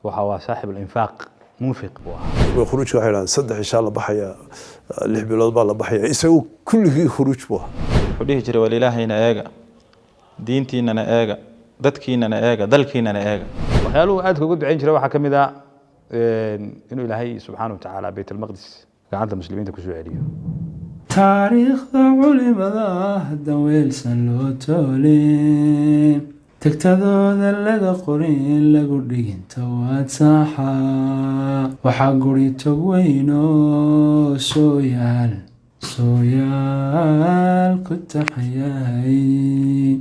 وهو صاحب الإنفاق منفق وخروج واحد صدق إن شاء الله بحيا اللي بلاد بالله بحيا يسوي كل خروج بوها وديه جري والإلهينا إيجا دينتينا إيجا dadkiinana eega dalkiinana eega waxyaaluhu aad ugu duceyn jiray waxa kamid ah inuu Ilaahay subhanahu wa ta'ala Bayt al-Maqdis gacanta muslimiinta ku soo celiyo taariikhda culimada daweelsan loo toolin tagtadooda laga qorin lagu dhigin tawaad saxa waxa guri tog weyno sooyaal ku taxayay.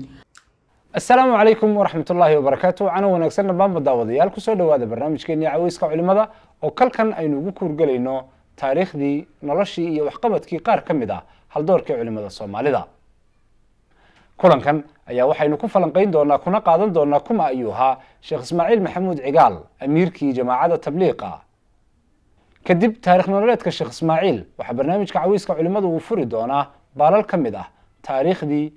السلام عليكم ورحمة الله وبركاته. أنا ونكسرنا بام بداوديال كسر هذا برنامج كني عويس كعلماء وكل كان أينو بكور قلينه تاريخ دي نرشي وحقبت كي قار كمدا هل دور كعلماء الصومالي ذا كلن كان أيها وحي نكون فلنقين دورنا كنا قادم دورنا كما أيها شيخ إسماعيل محمود عقال أمير كي جماعة التبليغ كدب تاريخ نوريت كشيخ إسماعيل وحبرنامج كعويس كعلماء وفرد دونا بالال كمدا تاريخ دي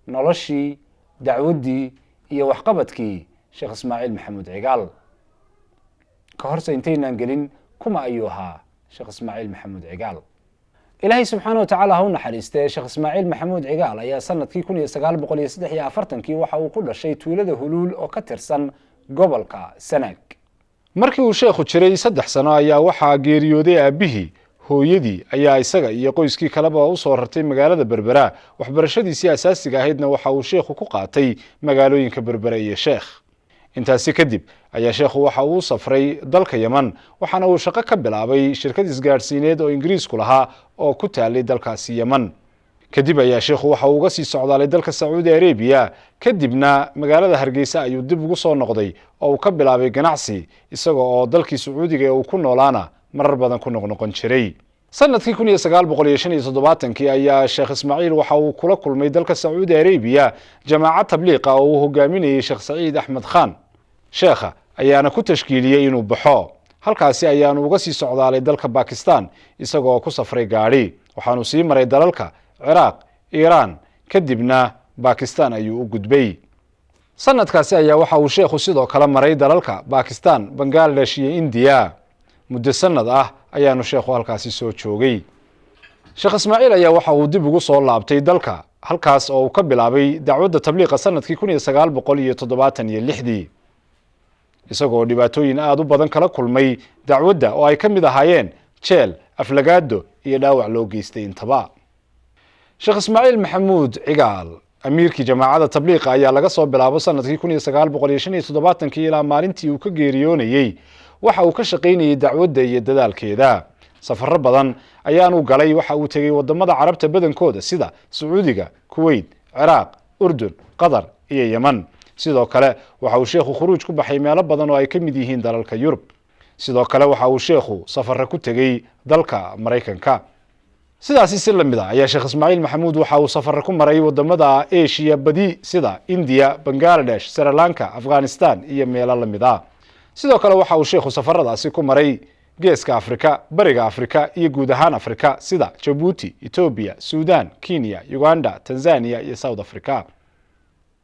نرشي دعودي iyo waxqabadkii Sheikh Ismaaciil Maxamuud Cigaal ka hor saynteynaan gelin kuma ayuu ahaa Sheikh Ismaaciil Maxamuud Cigaal Ilaahay subhanahu wa ta'ala ha u naxariistay Sheikh Ismaaciil Maxamuud Cigaal ayaa sanadkii 1943 waxa uu ku dhashay tuulada Huluul oo ka tirsan gobolka Sanaag markii uu sheekhu jiray 3 sano ayaa waxa geeriyooday aabihii hooyadii ayaa isaga iyo qoyskii kaleba u soo rartay magaalada Berbera waxbarashadiisii asaasiga ahaydna waxa uu sheekhu ku qaatay magaalooyinka Berbera iyo Sheekh intaasi kadib ayaa sheekhu waxa uu safray dalka Yemen waxaana uu shaqo ka bilaabay shirkad isgaarsiineed oo Ingiriisku lahaa oo ku taalay dalkaasi Yemen kadib ayaa sheekhu waxa uu uga sii socdaalay dalka Saudi Arabia kadibna magaalada Hargeysa ayuu dib ugu soo noqday oo uu ka bilaabay ganacsi isagoo oo dalkii Sacuudiga uu ku noolaana marar badan ku noqon jiray sanadkii 1975 ayaa Sheikh Ismaaciil waxa uu kula kulmay dalka Saudi Arabia jamaacad tabliiq oo uu hogaaminayay Sheikh Saciid Ahmed Khan sheekha ayaana ku tashkiiliyay inuu baxo halkaasi ayaanu uga sii socdaalay dalka Pakistan isagoo ku safray gaari waxaanu sii maray dalalka Iraq Iran kadibna Pakistan ayuu u gudbay sanadkaasi ayaa waxa uu sheekhu sidoo kale maray dalalka Pakistan Bangladesh iyo India muddo sanad ah ayaanu sheekhu halkaasi soo joogay Sheikh Ismaaciil ayaa waxa uu dib ugu soo laabtay dalka halkaas oo uu ka bilaabay dacwadda tabliiqa sanadkii 1976 isagoo dhibaatooyin aad u badan kala kulmay dacwadda oo ay ka mid ahaayeen jeel aflagaado iyo dhaawac loo geystay intaba Sheikh Ismaaciil Maxamuud Cigaal amiirkii jamaacada tabliiqa ayaa laga soo bilaabo sanadkii 1975 ilaa maalintii uu ka geeriyoonayay waxa uu ka shaqeynayay dacwadda iyo dadaalkeeda safar badan ayaanu galay waxa uu tagay wadamada Carabta badankooda sida Sacuudiga Kuwait Iraq Urdun Qatar iyo Yemen sidoo kale waxa uu sheekhu khuruuj ku baxay meelo badan oo ay ka mid yihiin dalalka Yurub sidoo kale waxa uu sheekhu safar ku tagay dalka Mareykanka sidaasi si lamid ah ayaa Sheikh Ismaaciil Maxamuud waxa uu safar ku maray wadamada Asia badi sida India Bangladesh Sri Lanka Afghanistan iyo meelo lamid ah sidoo kale waxa uu sheekhu safaradaasi ku maray geeska Afrika bariga Afrika iyo guud ahaan Afrika sida Djibouti Ethiopia Sudan Kenya Uganda Tanzania iyo South Africa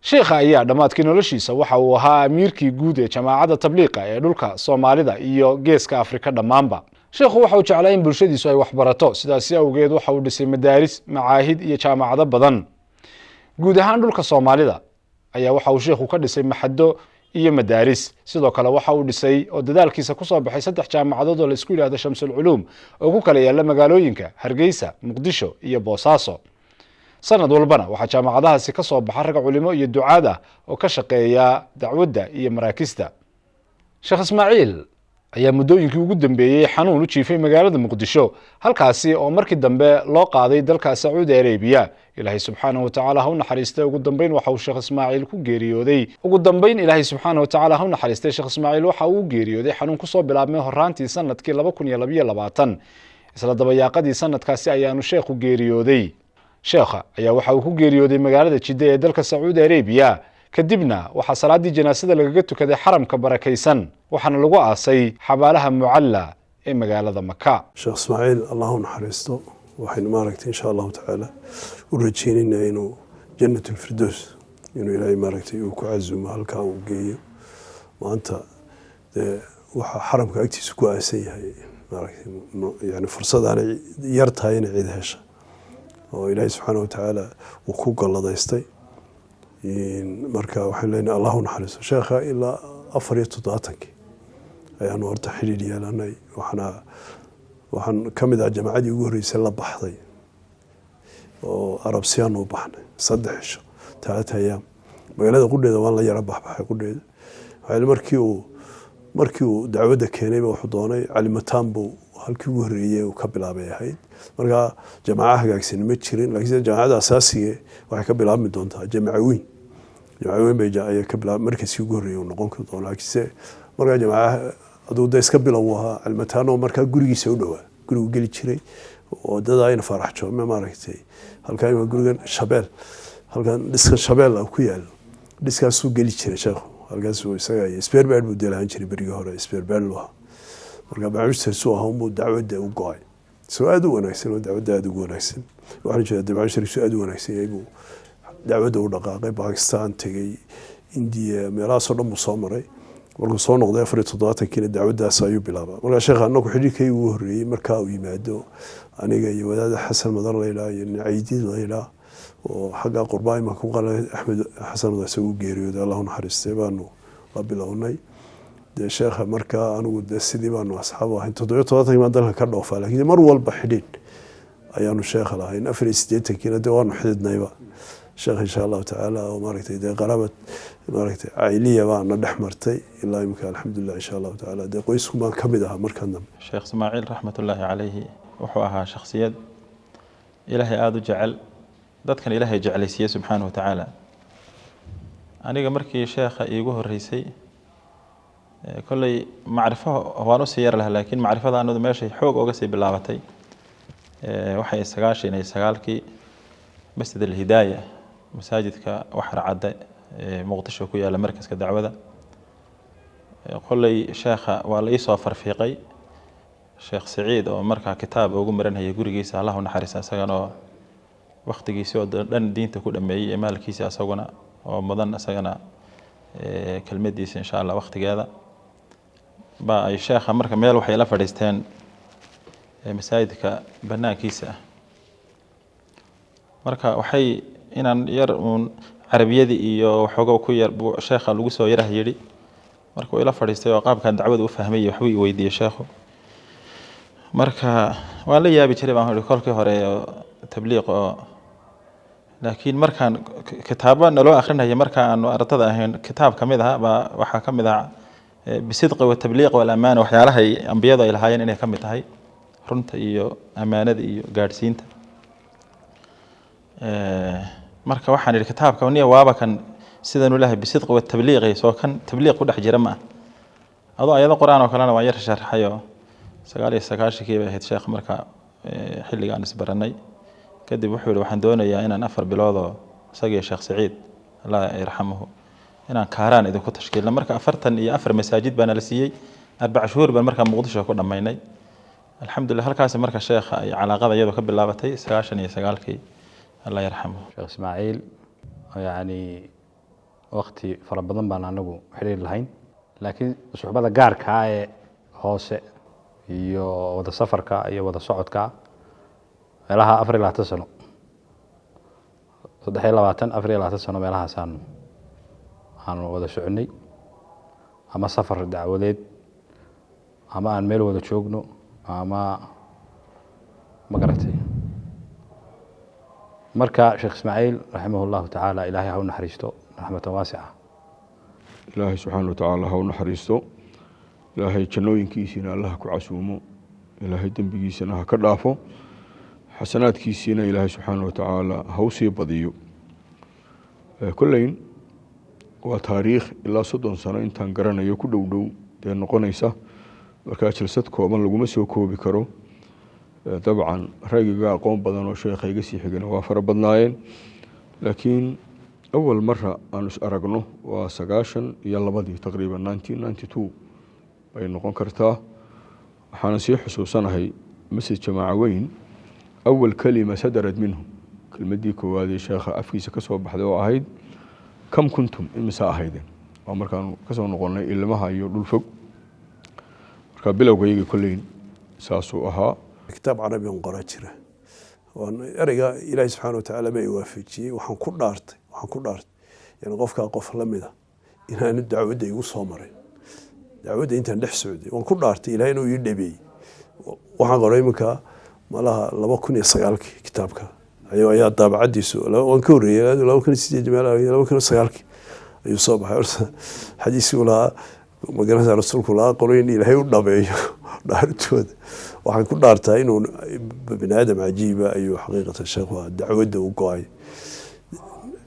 sheekha ayaa dhamaadkii noloshiisa waxa uu ahaa amiirkii guud ee jamaacada tabliiqa ee dhulka Soomaalida iyo geeska Afrika dhamaanba sheekhu waxa uu jeclaa in bulshadiisu ay wax barato sidaas awgeed waxa uu dhisay madaaris macaahid iyo jaamacado badan guud ahaan dhulka Soomaalida ayaa waxa uu sheekhu ka dhisay maxado iyo madaaris sidoo kale waxa uu dhisay oo dadaalkiisa ku soo baxay 3 jaamacadood oo la isku yiraahdo Shamsul Ulum oo ku kala yaala magaalooyinka Hargeysa Muqdisho iyo Boosaaso sanad walbana waxa jaamacadahaasi ka soo baxay rag culimo iyo ducaad ah oo ka shaqeeya dacwadda iyo maraakista Sheikh Ismaaciil ayaa muddooyinkii ugu dambeeyay xanuun u jiifay magaalada Muqdisho halkaasi oo markii dambe loo qaaday dalka Saudi Arabia Ilaahay subhanahu wa ta'ala ha u naxariistay ugu dambeyn waxa uu Sheikh Ismaaciil ku geeriyooday ugu dambeyn Ilaahay subhanahu wa ta'ala ha u naxariistay Sheikh Ismaaciil waxa uu geeriyooday xanuun ku soo bilaabmay horaantii sanadkii 2022 isla dabayaaqadii sanadkaasi ayaanu sheekhu geeriyooday sheekha ayaa waxa uu ku geeriyooday magaalada Jidda ee dalka Saudi Arabia kadibna waxa salaadii janaasada lagaga tukaday xaramka barakaysan waxaana lagu aasay xabaalaha Mucalla ee magaalada Makka Sheikh Ismaaciil Allahu naxariisto waxaynu maaragtay insha Allah ta'ala u rajeynayna inuu jannatul firdaws inuu ilaahay maaragtay uu ku cazumo halka uu geeyo maanta waxa xaramka agtiisa ku aasan yahay maaragtay yani fursadaana yar tahay inay cid hesha oo ilaahay subxaana watacaala uu ku galladaystay marka waxaan leenahay allahu naxariiso sheekha ilaa 74 ayaanu horta xidhiidh yeelanay waxaan ka mid ah jamaacadii ugu horreysay la baxday oo arabsiyaan u baxnay 3 cisho 3 ayaam magaalada qudheeda waan la yara baxbaxay qudheeda markii uu dacwadda keenayba wuxuu doonay calimataan buu halkii ugu horreeyey uu ka bilaabay ahayd marka jamaaca hagaagsan ma jirin laakiin jamaacada asaasiga waxay ka bilaabmi doontaa jamaaca weyn bay ayay ka bilaab markii ugu horreeyay uu noqon doono laakiin marka jamaaca aduu da iska bilow ahaa calimataan oo marka gurigiisa u dhawaa gurigu geli jiray oo dad ayna farax joogma maaragtay halkaan waa gurigan Shabeel halkaan dhiskan Shabeel ku yaal dhiskaasuu geli jiray sheekhu halkaas uu isaga isbeerbeer buu deelaan jiray berigi hore isbeerbeer loo marka baabishta soo ahaa uu dacwadda u go'ay soo aad u wanaagsan oo dacwadda aad ugu wanaagsan waxaan jeedaa baabishta soo aad u wanaagsan yahay buu dacwadda u dhaqaaqay Pakistan tagay India meelahaas oo dhan uu soo maray markuu soo noqday 74 dacwaddaas ayuu bilaabay marka sheekha anagu xidhiidhkay ugu horreeyay marka uu yimaado aniga iyo wadaada Xasan Madar Layla iyo Ciidid Layla oo xagga qurbaan ma ku qalay Axmed Xasan oo isagu geeriyooday Allahu naxariistay baanu la bilownay de sheekha marka anigu de sidii baanu asxaab ahayn 77 ma dalka ka dhoofay laakiin mar walba xidhiidh ayaanu sheekha lahayn 84 de waanu xididnayba sheekh insha Allah taala oo maaragtay de qarabad maaragtay cailiya baana dhaxmartay ilaa imka alxamdulillah insha Allah taala de qoysku ma kamid aha markan dambe sheekh Ismaaciil raxmatullaahi calayhi wuxuu ahaa shakhsiyad ilaahay aad u jecel dadkan ilaahay jeclaysiiyay subxaanahu wa tacaala aniga markii sheekha iigu horreysay kolley macrifo waan u sii yar lahaa laakiin macrifada anadu meeshay xoog uga sii bilaabatay waxay 99kii masjid al-hidaaya masaajidka waxar cadde muqdisho ku yaala markaska dacwada kolley sheekha waa la ii soo farfiiqay sheekh Saciid oo markaa kitaab ugu maranayay gurigiisa Allahu naxariisto asagana oo waqtigiisa oo dhan diinta ku dhameeyay maalkiisa asaguna oo mudan asagana kelmadiisa insha Allah waqtigeeda ba ay sheekha marka meel waxay la fadhiisteen masaajidka banaankiisa marka waxay inaan yar carabiyadii iyo waxooga ku yar sheekha lagu soo yaraah yiri marka uu ila fadhiistay oo qaabkan dacwada u fahmay waxbuu i weydiiyay sheekhu marka waan la yaabi jiray baan kolkii hore tabliiq oo laakiin markaan kitaabada naloo akhrinayay marka aanu ardada ahayn kitaab kamid ah waxa kamid ah bisidq wa tabliiq wal amaana waxyaalaha ambiyada ay lahaayeen inay kamid tahay runta iyo amaanada iyo gaarsiinta marka waxaan yiri kitaabka waniya waaba kan sidanu ilaahay bisidq wa tabliiq soo kan tabliiq ku dhex jira ma adoo ayada quraan oo kalena waa yar sharxayo 99kii bay ahayd sheekh marka xilligaan isbaranay kadib wuxuu yiri waxaan doonayaa inaan 4 bilood oo isagii sheekh Saciid Allah yarxamuhu inaan kaaraan idinku tashkiilna marka 44 masaajid baan la siiyay 4 shuhur baan marka muqdisho ku dhameynay alxamdulillah halkaas marka sheekha ay calaaqada iyadoo ka bilaabatay 99kii Allah yarxamuhu sheekh Ismaaciil yani waqti fara badan baan anagu xiriir lahayn laakiin suxbada gaarka ah ee hoose iyo wada safarka iyo wada socodka meelaha 24 sano 24 sano meelahaas aan wada soconay ama safar dacwadeed ama aan meel wada joogno ama magaratay marka sheekh Ismaaciil raximahullahu tacaala ilaahay ha u naxariisto raxmatan waasica ilaahay subxaanahu wa tacaala ha u naxariisto ilaahay jannooyinkiisina Allah ku casuumo ilaahay dambigiisana ha ka dhaafo xasanaadkiisina ilaahay subxaanahu wa tacaala ha u sii badiyo kulleyn waa taariikh ilaa 30 sano intaan garanayo ku dhow ee noqonaysa marka jalsad kooban laguma soo koobi karo dabcan raagiga aqoon badan oo sheekayga sii xigana waa fara badnaayeen laakiin awal marra aan is aragno waa 92 taqriiban 1992 ay noqon kartaa waxaan sii xusuusanahay masjid jamaaca weyn awal kalima sadarad minhu kelmadii koowaad ee sheekha afkiisa ka soo baxday oo ahayd kam kuntum imisa ahaydeen waa markaan ka soo noqonay ilmaha iyo dhul fog marka bilowgayga kolleyn saasuu ahaa kitaab carabi on qora jira ereyga ilaahay subxaana watacaala ma i waafajiyey waxaan ku dhaartay yani qofkaa qof la mida inaanu dacwadda igu soo marin dacwadda intaan dhex socday waan ku dhaartay ilahay inuu ii dhabeeyey waxaan qoray iminka malaha 2009 kitaabka ayaa daabacadiisu waan ka horreeyay 2008 ayuu soo baxay xadiiskii lahaa magaranaysa rasuulku lahaa qoray in ilaahay u dhabeeyo dhaartooda waxaan ku dhaartaa inuu bini aadam cajiiba ayuu xaqiiqatan sheekhu dacwadda u go-ay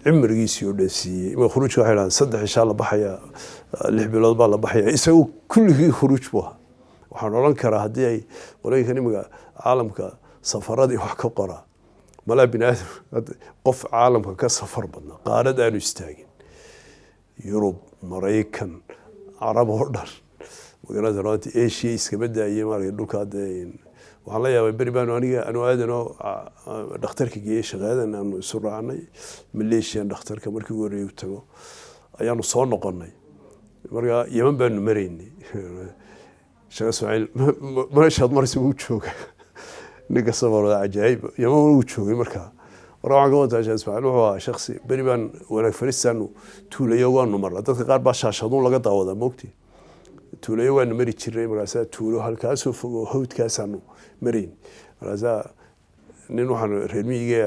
cimrigiisii oo dhan siiyey ima khuruujka waxay dhahaan 3 cishaa la baxaya 6 bilood baa la baxaya isagu kulligii khuruuj buu ahaa waxaan odhan karaa haddii ay qolooyinkan imiga caalamka safaradii wax ka qoraa malaa bini aadam qof caalamka ka safar badna qaarad aanu istaagin yurub maraykan carab oo dhan magaranaysa runta asia iskaba daayay markay dhulka waxaan la yaabay beri baan anu aadanoo dhakhtarka geeyey shaqadan aanu isu raacnay maleeshiyan dhakhtarka markii ugu horreeyay u tago ayaanu soo noqonnay marka yeman baanu maraynay sheekh Ismaaciil meeshaad maraysa wuu jooga ninka safarada cajaayib yeman wuu joogay markaa waxaan ka wadaa sheekh Ismaaciil wuxuu ahaa shakhsi beri baan wanaag fariistaanu tuulayo waanu marnaa dadka qaar baa shaashaduun laga daawadaa moogtii tuulayo waanu mari jirnay markaasaa tuulo halkaasoo fogo hawdkaasaanu marayn markaasaa nin waxaan reer miyiga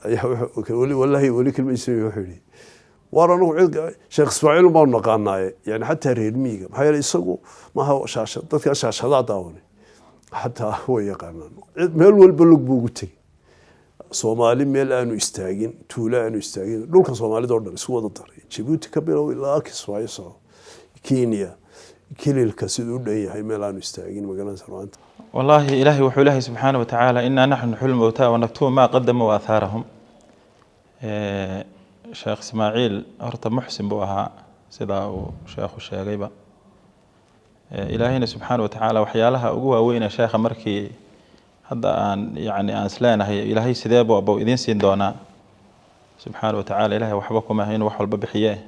ayaa weli kelmadiisa wuxuu yidhi waar anagu sheekh Ismaaciil baan naqaanaaye yani xataa reer miyiga maxaa yeelay isagu maaha shaashad dadka shaashadaa daawanay xataa way yaqaanaan meel walba lug buu ugu tegey Soomaali meel aanu istaagin tuulo aanu istaagin dhulka Soomaalida oo dhan isku wada daray Djibouti ka bilow ilaa Kismaayo Kenya kililka siduu u dhan yahay meel aanu istaagin magaranaysa runta والله إلهي وحو إلهي سبحانه وتعالى إنا نحن نحل الموتى ونكتب ما قدموا وآثارهم شيخ إسماعيل هرت محسن بوها سيدا وشيخ الشيخيبة إلهينا سبحانه وتعالى وحيالها أقوى وين شيخ مركي هذا يعني أنسلانا هي إلهي سيداب وأبو إذين سيندونا سبحانه وتعالى إلهي وحبكم هين وحول ببحياه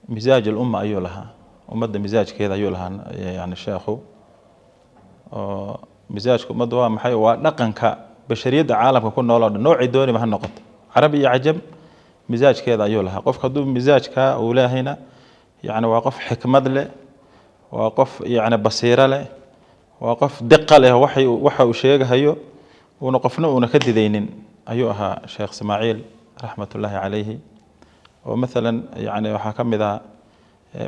مزاج الأمة أيها لها ومد مزاج كذا أيها لها يعني الشيخ مزاجكم مدوا محي ونقنك بشرية عالم كنا ولا نوع دوني بهالنقط عربي عجب مزاج كذا يولها قف خدو مزاجك ولا هنا يعني واقف حكمة له واقف يعني بصيرة له واقف دقة له وحي وشيء هيو ونقفنا ونكد ذينين أيها شيخ إسماعيل رحمة الله عليه ومثلا يعني وحكم إذا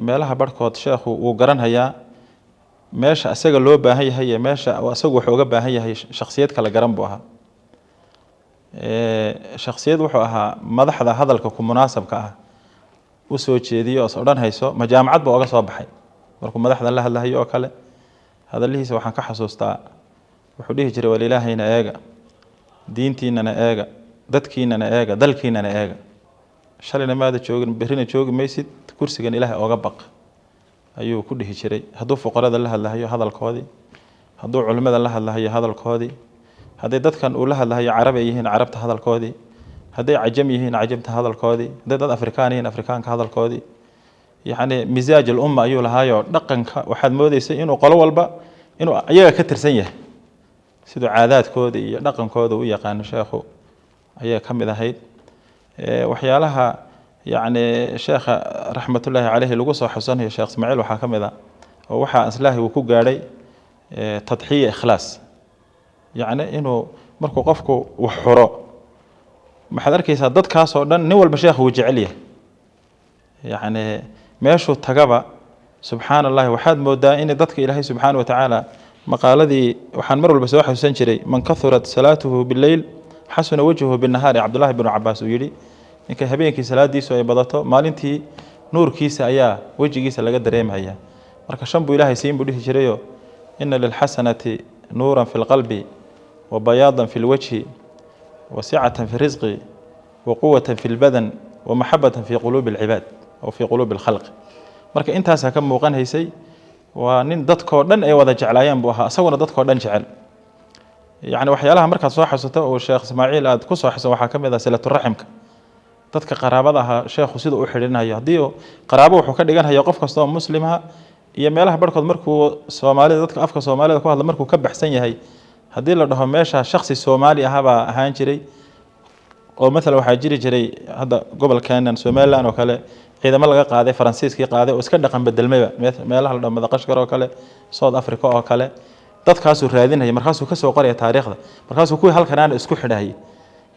ما لها بركات شيخ وقرن هيا meesha asaga loo baahan yahay meesha asagu wuxuu uga baahan yahay shakhsiyad kala garan buu ahaa shakhsiyad wuxuu ahaa madaxda hadalka ku munaasabka ah u soo jeediyo oo odhan hayso ma jaamacad buu uga soo baxay markuu madaxda la hadlayo oo kale hadallihiisa waxaan ka xasuustaa wuxuu dhihi jiray walilaahayna eega diintiinana eega dadkiinana eega dalkiinana eega shalayna maada joogin berrina joogi maysid kursigan ilaahay ooga baq ayuu ku dhihi jiray hadduu fuqarada la hadlahayo hadalkoodii hadduu culimada la hadlahayo hadalkoodii hadday dadkan uu la hadlahayo carab ay yihiin carabta hadalkoodii hadday cajam yihiin cajamta hadalkoodii hadday dad afrikaan yihiin afrikaanka hadalkoodii yacni mizaaj al-umma ayuu lahaayo dhaqanka waxaad moodaysay inuu qolo walba inuu ayaga ka tirsan yahay siduu caadaadkooda iyo dhaqankooda u yaqaano sheekhu ayaa ka mid ahayd waxyaalaha يعني شيخ رحمة الله عليه لو قصة حسن هي شيخ إسماعيل وحاكم ذا ووحى أسلاه وكو قاري تضحية إخلاص يعني إنه مركو قفكو وحراء ما حضر كيسا ضد كاسو دان نول بشيخ وجعليه يعني ماشو التقابة سبحان الله وحاد مودا إن ضدك إلهي سبحانه وتعالى مقال ذي وحان مروا البسواح سنشري من كثرت صلاته بالليل حسن وجهه بالنهار عبد الله بن عباس ويلي ninkay habeenkii salaadiisu ay badato maalintii nuurkiisa ayaa wajigiisa laga dareemaya marka shan buu ilaahay siin buu dhihi jirayo inna lil hasanati nuuran fil qalbi wa bayadan fil wajhi wa si'atan fi rizqi wa quwwatan fil badan wa mahabbatan fi qulubi al ibad aw fi qulubi al khalq marka intaas ka muuqan haysay waa nin dadkoo dhan ay wada jeclaayeen buu ahaa asaguna dadkoo dhan jecel yani waxyaalaha marka soo xasuusto oo sheekh Ismaaciil aad ku soo xasuusto waxa kamid ah silatu rahimka dadka qaraabada ah sheekhu sidoo u xiriirinayo hadii qaraabo wuxuu ka dhiganayo qof kasta oo muslim ah iyo meelaha barkood markuu Soomaalida dadka afka Soomaalida ku hadla markuu ka baxsan yahay hadii la dhaho meesha shakhsi Soomaali ah baa ahaan jiray oo mesela waxa jiri jiray hadda gobolkeenan Soomaaliland oo kale ciidamada laga qaaday Faransiiskii qaaday oo iska dhaqan bedelmayba meelaha la dhaho Madaqashkar oo kale South Africa oo kale dadkaas uu raadinayay markaas uu ka soo qoraya taariikhda markaas uu ku halkan aan isku xidhay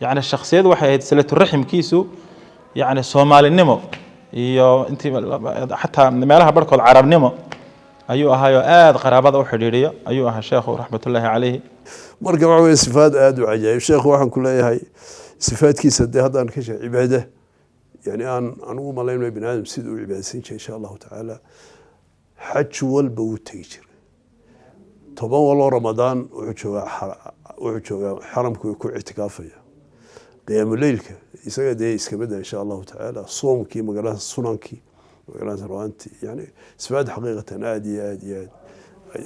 يعني الشخصيات waxay صلة الرحم kiisu يعني Soomaalinimo iyo intii حتى meelaha barkood carabnimo ayuu ahaayo aad qaraabada u xiriiriyo ayuu ahaa sheekhu raxmatullaahi calayhi marka waxa weeye sifaad aad u cajaa'ib sheekhu waxaan ku leeyahay sifaadkiisa haddaan ka sheeg cibaada yani aan ugu malaynay bini aadam siduu u cibaadaysan jiray insha Allah taala xaj walba uu tagi jiray toban walo ramadaan wuxuu joogaa xaramku ku ictikaafaya قيام الليل يسوي ده يسكبده إن شاء الله تعالى صوم كي مقالات سننكي مقالات روانتي يعني سفاد حقيقة آدي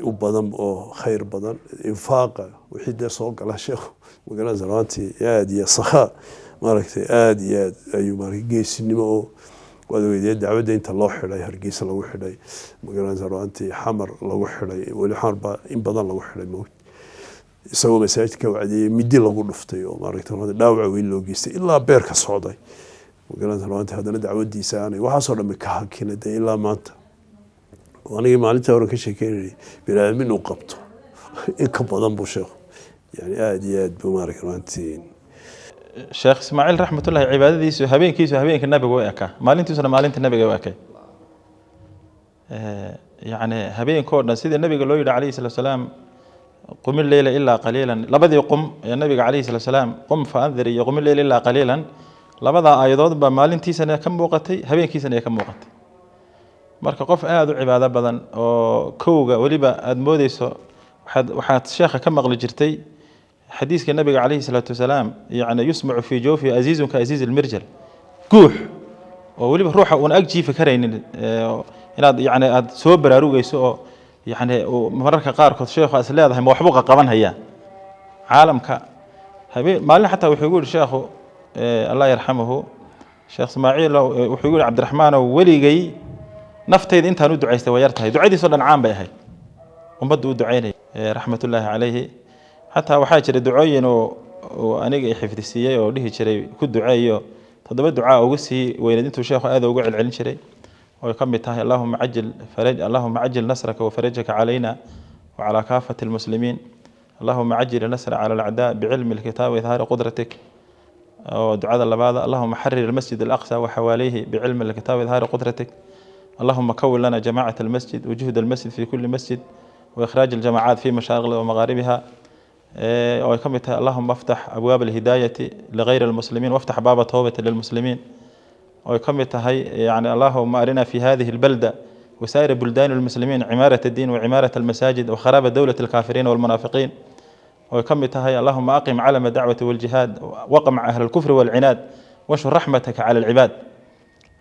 وبدن أو خير بدن إنفاق وحيد ده صوق على شيخ مقالات روانتي آدي سخاء ماركتي آدي أيو مارك جيس النمو وهذا يدي دعوة أنت الله حلي هرجيس الله حلي مقالات روانتي حمر الله حلي والحرب إن بدن الله حلي موت isagoo masaajidka wacdiyay midi lagu dhuftay oo maaragtay dhaawac weyn loo geystay ilaa beerka socday magaalada Rwanda hadana dacwadiisa aanay waxa soo dhamay ka hakinada ilaa maanta aniga maalinta hore ka sheekeynay bini'aadmin uu qabto in ka badan buu sheekh yani aad iyo aad buu maaragtay runtii Sheekh Ismaaciil raxmatullaahi cibaadadiisu habeenka nabiga way aka maalintiisuna maalinta nabiga way akay yani habeenkoo dhan sida nabiga loo yiri calayhi salaam قم الليل إلا قليلا لبدي قم يا النبي عليه الصلاة والسلام قم فأنذر يقوم الليل إلا قليلا لبدا أيضا بمالنتي سنة كم وقتي هبينكي سنة كم وقت مركا قف آذو عبادة بدن كوغا ولبا أدموديسو وحات شيخة كم أغلى جرتي حديث النبي عليه الصلاة والسلام يعني يسمع في جوفي عزيز كعزيز المرجل كوح ولبا روحه ونأجي فكرين يعني سوبر أروغيسو يعني ومركا قاركود شيخ أسلياده ما وحبوقة قبان هيا عالمك هبي ما حتى وحيقول شيخه الله يرحمه شيخ اسماعيل وحيقول عبد الرحمن ولي جاي نفتيد انت هنو دعاء استويرتها دعاء صدى عام بها ومبدو دعيني رحمة الله عليه حتى وحاجر دعاء وأنا حفظ السياء وليه شري كل دعاء تضرب الدعاء وقسي ويندنتو شيخ هذا وقع العلن شري ويقم تاه اللهم عجل نصرك وفرجك علينا وعلى كافة المسلمين اللهم عجل نصر على الأعداء بعلم الكتاب وإظهار قدرتك ودعاء الله بعد اللهم حرر المسجد الأقصى وحواليه بعلم الكتاب وإظهار قدرتك اللهم كون لنا جماعة المسجد وجهد المسجد في كل مسجد وإخراج الجماعات في مشارق ومغاربها ويقم تاه اللهم افتح أبواب الهداية لغير المسلمين وافتح باب توبة للمسلمين ويقم تهي يعني اللهم أرنا في هذه البلدة وسائر بلدان المسلمين عمارة الدين وعمارة المساجد وخراب دولة الكافرين والمنافقين ويقم تهي اللهم أقم علم الدعوة والجهاد وقمع أهل الكفر والعناد وانشر رحمتك على العباد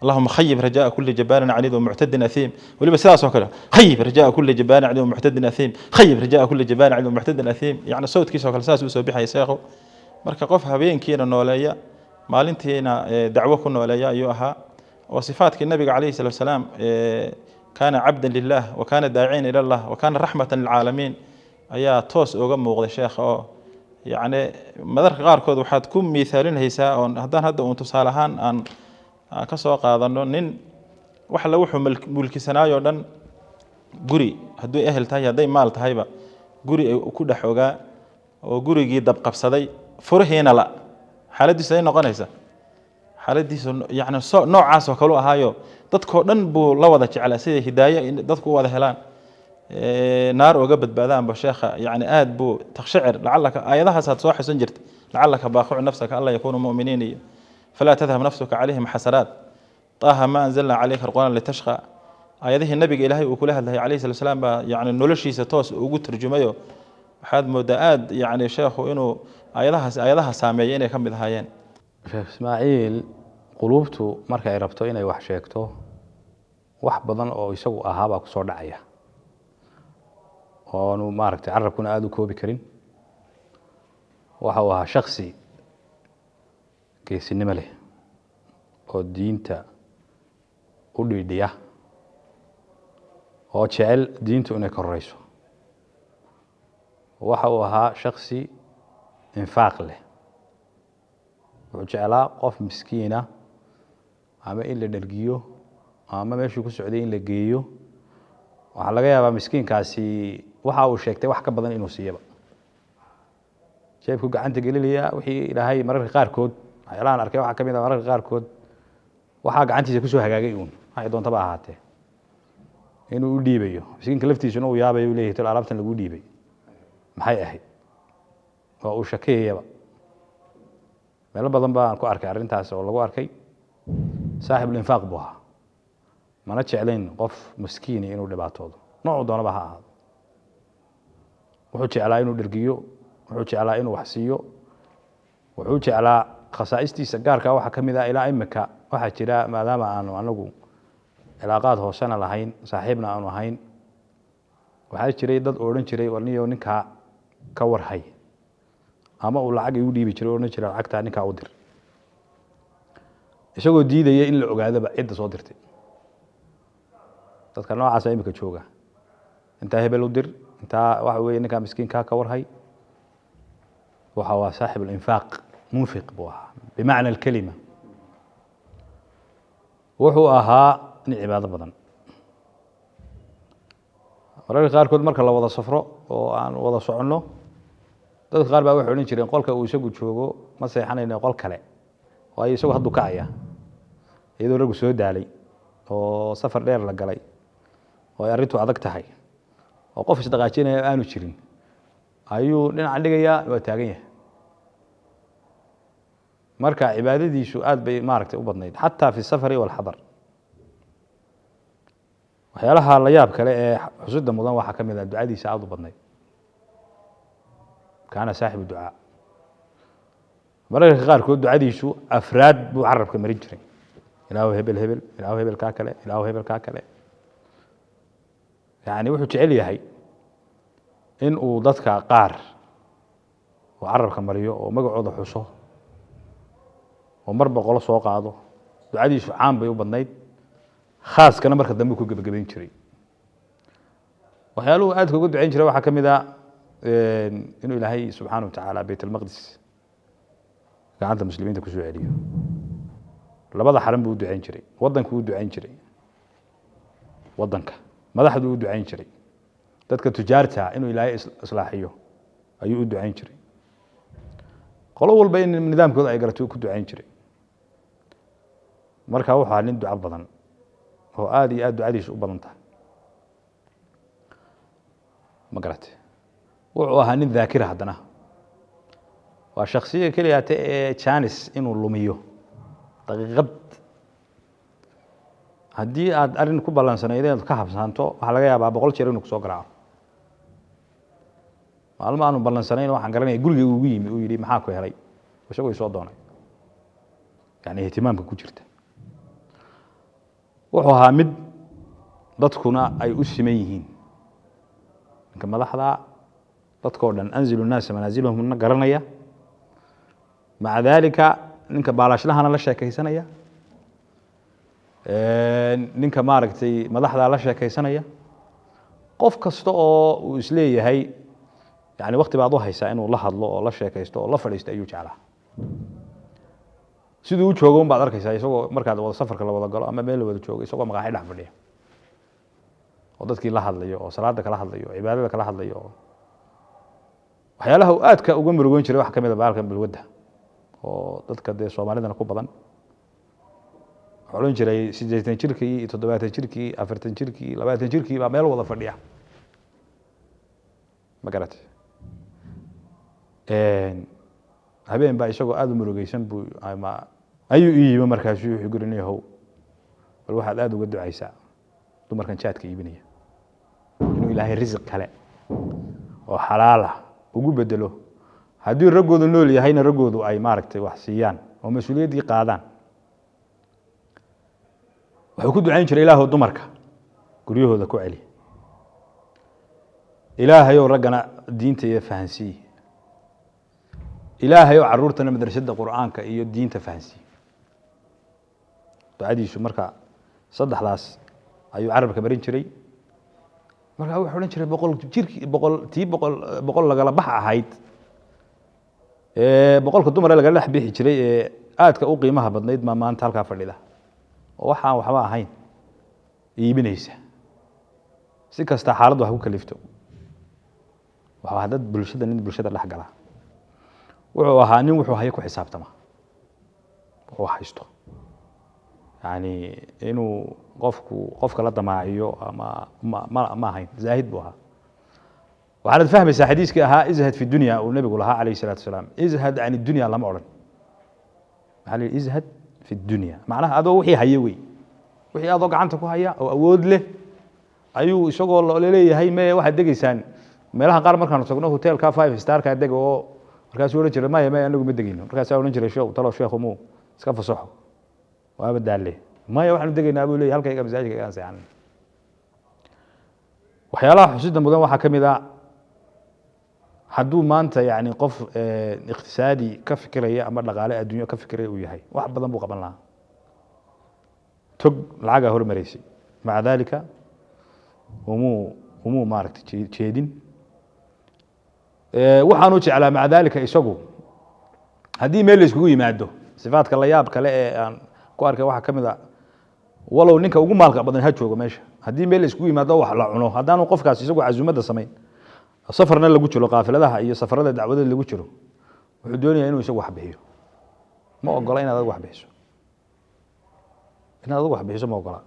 اللهم خيب رجاء كل جبار عنيد ومعتد أثيم ولي بس كذا خيب رجاء كل جبار عنيد ومعتد أثيم خيب رجاء كل جبار عنيد ومعتد أثيم يعني صوت كيس وكالساس وسوبيحة يساقو مركا قفها بين كينا نوليا maalintiina dacwo ku nooleeya ayuu ahaa oo sifaadkii nabiga calayhi salaatu wasalaam kaana cabdan lillaah wa kaana daaciyan ila allah wa kaana raxmatan lilcaalamiin ayaa toos uga muuqday sheekha oo yacni madarka qaarkood waxaad ku miithaalinaysaa oo haddaan hadda uun tusaale ahaan aan ka soo qaadano nin wax la wuxuu mulkisanaayo dhan guri hadduu ehel tahay hadday maal tahayba guri ku dhex ogaa oo gurigii dab qabsaday furihiina la xaaladiisu ay noqonaysa xaaladiisu yani noocaas oo kale ahaayo dadkoo dhan buu la wada jeclaa sida hidaayo dadku u wada helaan naar uga badbaadaanba sheekha yani aad buu taqshacir lacalaka aayadahaas aad soo xasan jirta lacalaka baaqicu nafsaka alla yakuunu mu'miniin iyo falaa tadhab nafsuka calayhim xasanaat طه ما أنزلنا عليك القرآن لتشقى آياته النبي إلهي وكلها الله عليه الصلاة والسلام يعني نولشي ستوس وقلت ترجميه waxaad moodaa aad yani sheekhu inuu ayadaha saameeyay inay ka mid ahaayeen sheekh Ismaaciil qulubtu marka ay rabto inay wax sheegto wax badan oo isagu ahaaba ku soo dhacaya oo anu maaragtay carabkuna aad u koobi karin waxa uu ahaa shakhsi geesinimo leh oo diinta u dhiidhiya oo jecel diintu inay korayso waxa uu ahaa shakhsi infaaq leh wuxuu jeclaa qof miskiina ama in la dhergiyo ama meeshuu ku socday in la geeyo waxa laga yaabaa miskiinkaasi waxa uu sheegtay wax ka badan inuu siiyaba jeebku gacanta gelinaya wixii ilaahay mararka qaarkood waxyaalahan arkay waxa kamid ah mararka qaarkood waxa gacantiisa ku soo hagaagay waxay doontaba ahaatee inuu u dhiibayo miskiinka laftiisuna uu yaabayo uu leeyahay alaabtan lagu dhiibay maxay ahayd oo uu shakeeyaba meel badan baan ku arkay arrintaas oo lagu arkay saaxib infaaq buu ahaa mana jeclayn qof miskiin inuu dhibaatoodo nooc doonaba ha ahaado wuxuu jeclaa inuu dhergiyo wuxuu jeclaa inuu wax siiyo wuxuu jeclaa khasaa'istiisa gaarka waxa kamid ah ilaa imika waxa jira maadaama aanu anagu cilaaqaad hoosana lahayn saaxiibna aanu ahayn waxaa jiray dad odhan jiray warniyo ninka ka warhay ama uu lacag igu dhiibi jiray odhan jiray lacagta ninka u dir isagoo diidaya in la ogaadaba cidda soo dirtay dadka noocaas imika jooga intaa hebel u dir intaa waxa weeye ninka miskiinka ka warhay waxa waa saaxib al-infaaq munfiq buu ahaa bimacna alkalima wuxuu ahaa nin cibaado badan mararka qaarkood marka la wada safro oo aan wada soconno dadka qaar baa waxay odhan jireen qolka uu isagu joogo ma seexanayno qol kale waayo isagu hadduu kacaya iyadoo raggu soo daalay oo safar dheer la galay oo ay arrintu adag tahay oo qof isdhaqaajinaya aanu jirin ayuu dhinaca dhigayaa waa taagan yahay marka cibaadadiisu aad bay maaragtay u badnayd xataa fi safari walxadar waxyaalaha la yaab kale ee xusida mudan waxaa ka mid ah ducadiisa aad u badnayd kaana saaxibu ducaa mararka qaarkood ducadiisu afraad buu carabka marin jiray ilaahu hebel hebel ilaahu hebel kaa kale ilaahu hebel kaa kale yani wuxuu jecel yahay in uu dadka qaar uu carabka mariyo oo magacooda xuso oo marba qolo soo qaado ducadiisu caan bay u badnayd khaaskana marka dambe ku gabagabayn jiray waxyaaluhu aadka uga ducayn jiray waxaa ka mid ah inuu ilaahay subxaana wa tacaala bayt almaqdis gacanta muslimiinta kusoo celiyo labada xaran buu u ducayn jiray waddanku u ducayn jiray waddanka madaxdu u ducayn jiray dadka tujaarta inuu ilaahay islaaxiyo ayuu u ducayn jiray qolo walba in nidaamkooda ay garato ku ducayn jiray marka wuxuu ahaa nin duco badan oo aad iyo aad ducadiisu u badan tahay ma garate wuxuu ahaa nin daakira haddana waa shaksiga keliyaate ee janis inuu lumiyo daqiiqad haddii aad arrin ku ballansanayd inaad ka habsaanto waxaa laga yaabaa 100 jeer inuu kusoo garaaco maalmo aanu ballansanayn waxaan garanaya guriga ugu yimi uu yidhi maxaa ku helay isagoo soo doonay yani ihtimaamka ku jirta wuxuu ahaa mid dadkuna ay u siman yihiin ninka madaxda dadkoo dhan anzilu naasa manaasilahum garanaya maca daalika ninka baalashlahana la sheekaysanaya ninka maaragtay madaxda la sheekaysanaya qof kasta oo uu isleeyahay yani waqti baad u haysaa inuu la hadlo oo la sheekaysto oo la fadhiisto ayuu jeclaa siduu u joogo baad arkaysaa isagoo markaad wada safarka la wada galo ama meel la wada joogo isagoo magaaxi dhex fadhiya oo dadkii la hadlayo oo salaada kala hadlayo oo cibaadada kala hadlayo oo waxyaalaha uu aadka uga murugoyn jiray waxa ka mid ah baalkan balwadda oo dadka dee soomaalidana ku badan wuxuu odhan jiray 80 jirkii 70 jirkii 40 jirkii 20 jirkii baa meel wada fadhiya ma garatay habeen baa isagoo aad u murugaysan buu ayuu ii yimi markaasuu wuxuu gurinayahow bal waxaad aad uga ducaysaa dumarkan jaadka iibinaya inuu ilaahay risiq kale oo xalaal ah ugu bedelo haddii raggoodu nool yahayna raggoodu ay maaragtay wax siiyaan oo mas-uuliyaddii qaadaan wuxuu ku ducayn jiray ilaahow dumarka guryahooda ku celi ilaahayow raggana diinta iyo fahansiiye ilaahayow caruurtana madrasada qur'aanka iyo diinta fahansiiye ducadiisu marka saddexdaas ayuu carabka marin jiray marka wuxuu odhan jiray boqol lagala bax ahayd boqolka dumar lagala dhex bixi jiray ee aadka u qiimaha badnayd ma maanta halkaa fadhida oo waxaan waxba ahayn iibinaysa si kasta xaaladdu wax ku kalifto waxa dad bulshada dhex gala wuxuu ahaa nin wuxuu hayo ku xisaabtama oo haysto yani inuu qofka la damaaciyo ama ma ahayn zaahid buu ahaa waxaad fahmaysaa xadiiskii ahaa izhad fi dunya uu nabigu lahaa calayhi salaatu wasalaam izhad can dunya lama odhan maxaa la izhad fi dunya macnaha adoo wixii haye wey wixii adoo gacanta ku haya oo awood leh ayuu isagoo leeyahay mee waxaad degaysaan meelaha qaar markaan tagno hotelka 5 starka deg oo markaas uu oran jiray maya anagu ma degayno markaas uu oran jiray sheekhu muu iska fasaxo waa badaalle maya waxaanu degaynaa buu leeyahay halkayga masaajidka aan seexan waxyaalaha xusida mudan waxaa ka mid ah hadduu maanta yani qof iqtisaadi ka fikiraya ama dhaqaale adduunyo ka fikiraya uu yahay wax badan buu qaban lahaa tog lacagaa hormaraysay maca dalika umuu maaragtay jeedin waxaanu jeclaa maca dalika isagu haddii meel la iskugu yimaado sifaadka la yaab kale ee aan ku arkay waxaa ka mid a walow ninka ugu maalka badan ha joogo meesha haddii meel la iskugu yimaado wax la cuno haddaanu qofkaas isagu casuumadda samayn safarna lagu jiro qaafiladaha iyo safarada dacwadada lagu jiro wuxuu doonayaa inuu isagu wax bixiyo ma ogola inaad adigu wax bixiso ma ogola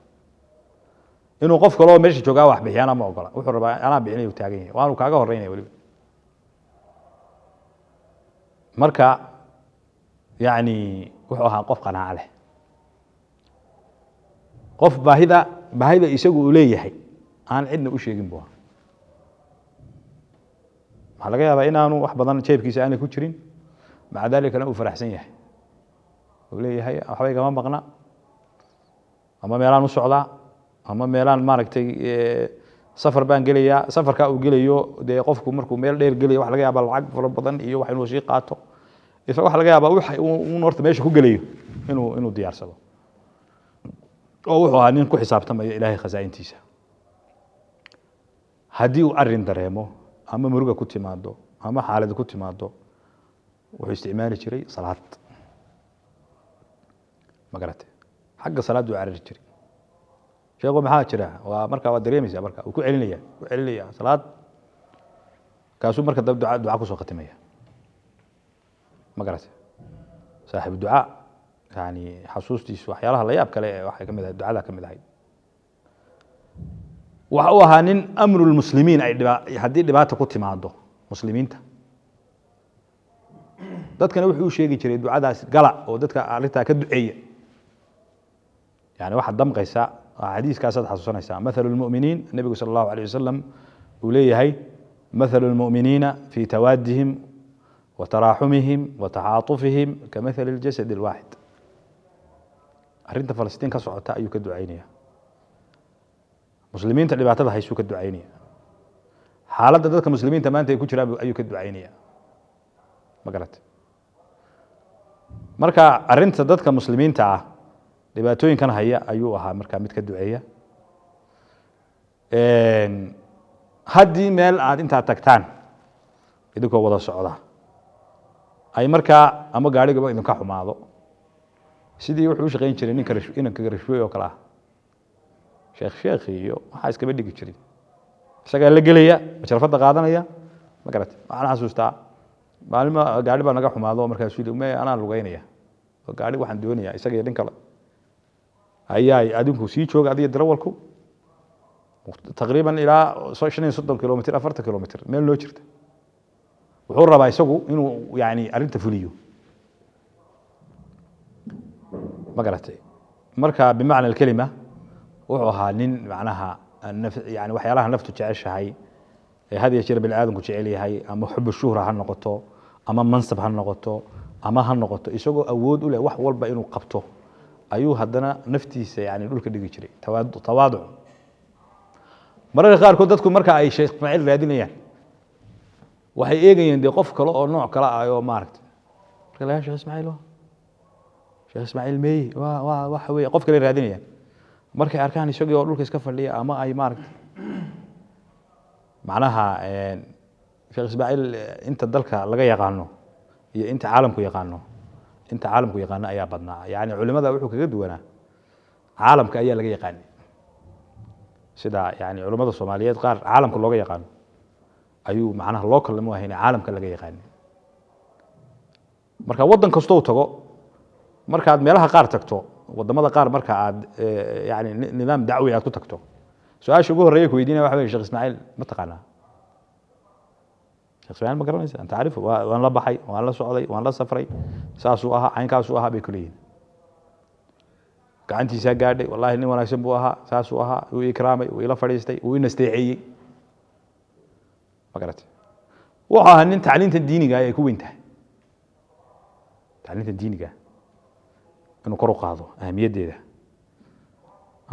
inuu qof kale oo meesha joogaa wax bixiyaana ma ogola wuxuu rabaa anaa bixinayo taagan yahay waanu kaaga horeynaya weliba marka yani wuxuu ahaa qof qanaaco leh qof baahida isagu uu leeyahay aan cidna u sheegin buu ahaa waxaa laga yaabaa inaanu wax badan jeebkiisa aanay ku jirin maca dalikana uu faraxsan yahay uu leeyahay waxba igama maqna ama meelaan u socdaa ama meelaan maaragtay safar baan gelayaa safarkaa uu gelayo dee qofku markuu meel dheer gelayo waxa laga yaabaa lacag fara badan iyo wax inuu sii qaato isaga waxa laga yaabaa uu horta meesha ku gelayo inuu diyaarsado oo wuxuu ahaa nin ku xisaabtamaya ilaahay khasaa'intiisa haddii uu arrin dareemo ama muruga ku timaado ama xaalad ku timaado wuxuu isticmaali jiray salaad magarate xagga salaad uu carari jiray sheekhu maxaa jira waa marka waa dareemaysaa marka uu ku celinaya salaad kaasuu marka dab duca ku soo khatimaya magarate saaxiib duca yani xasuustiisu waxyaalaha la yaab kale waxay kamid ahayd ducada kamid ahayd waxa uu ahaa nin amru lmuslimiin haddii dhibaata ku timaado muslimiinta dadkana wuxuu u sheegi jiray ducadaas gala oo dadka arrintaa ka duceeya yani waxaad damqaysa xadiiskaasaad xasuusanaysaa mathalu lmuminiin nebigu sala allahu alayh wasalam uu leeyahay mathalu lmuminiina fi tawaadihim وتراحمهم وتعاطفهم كمثل الجسد الواحد arrinta falastiin ka socota ayuu ka ducaynaya muslimiinta dhibaatada haysuu ka ducaynaya xaaladda dadka muslimiinta maanta ay ku jiraan ayuu ka ducaynaya ma garatay marka arrinta dadka muslimiinta ah dhibaatooyinkan haya ayuu ahaa markaa mid ka duceeya haddii meel aad intaa tagtaan idinkoo wada socda ay markaa ama gaarigaba idinka xumaado sidii wuxuu u shaqayn jiray inanka rashwey oo kale ah sheekh iyo waxaa iskaba dhigi jiray isagaa la gelaya masharafadda qaadanaya ma garatay waxaan xasuustaa maalima gaari baa naga xumaado markaasuu yidhi me anaa lugeynaya oo gaari waxaan doonayaa isaga iyo nin kale ayaa adinku sii jooga adiga darawalku taqriiban ilaa 35 kilomitr 40 kilomitr meel noo jirta wuxuu rabaa isagu inuu yani arrinta fuliyo ma garatay marka bimacna alkelima wuxuu ahaa nin macnaha yani waxyaalaha naftu jeceshahay ee had iyo jeer bini aadamku jecel yahay ama xubu shuhra ha noqoto ama mansab ha noqoto ama ha noqoto isagoo awood u leh wax walba inuu qabto ayuu haddana naftiisa yani dhulka dhigi jiray tawaaduc mararka qaarkood dadku marka ay sheekh ismaaciil raadinayaan waxay eegayeen dee qof kale oo nooc kale ah oo maaragtay marka la sheekh ismaaciil meey waxa weeye qof kale raadinayaan markay arkaan isagii oo dhulka iska fadhiya ama ay maaragtay macnaha sheekh ismaaciil inta dalka laga yaqaano iyo inta caalamku yaqaano ayaa badnaa yani culimada wuxuu kaga duwanaa caalamka ayaa laga yaqaanay sida yani culimada Soomaaliyeed qaar caalamka looga yaqaano ayuu macnaha local ma ahayn caalamka laga yaqaanay marka wadan kasto uu tago marka aad meelaha qaar tagto wadamada qaar marka aad yani nidaam dacwi aad ku tagto su'aasha ugu horeeyay ku weydiinaya waxa weeye sheekh ismaaciil ma taqaanaa sheekh ismaaciil ma garanaysaa anta taariif waan la baxay waan la socday waan la safray saasuu ahaa caynkaasuu ahaa bay ku leeyihiin gacantiisa gaadhay wallahi nin wanaagsan buu ahaa saasuu ahaa uu ikraamay uu ila fadhiistay uu inasteexiyey ma garatay wuxuu ahaa nin tacliinta diiniga ay ku weyn tahay tacliinta diiniga inuu kor u qaado ahamiyaddeeda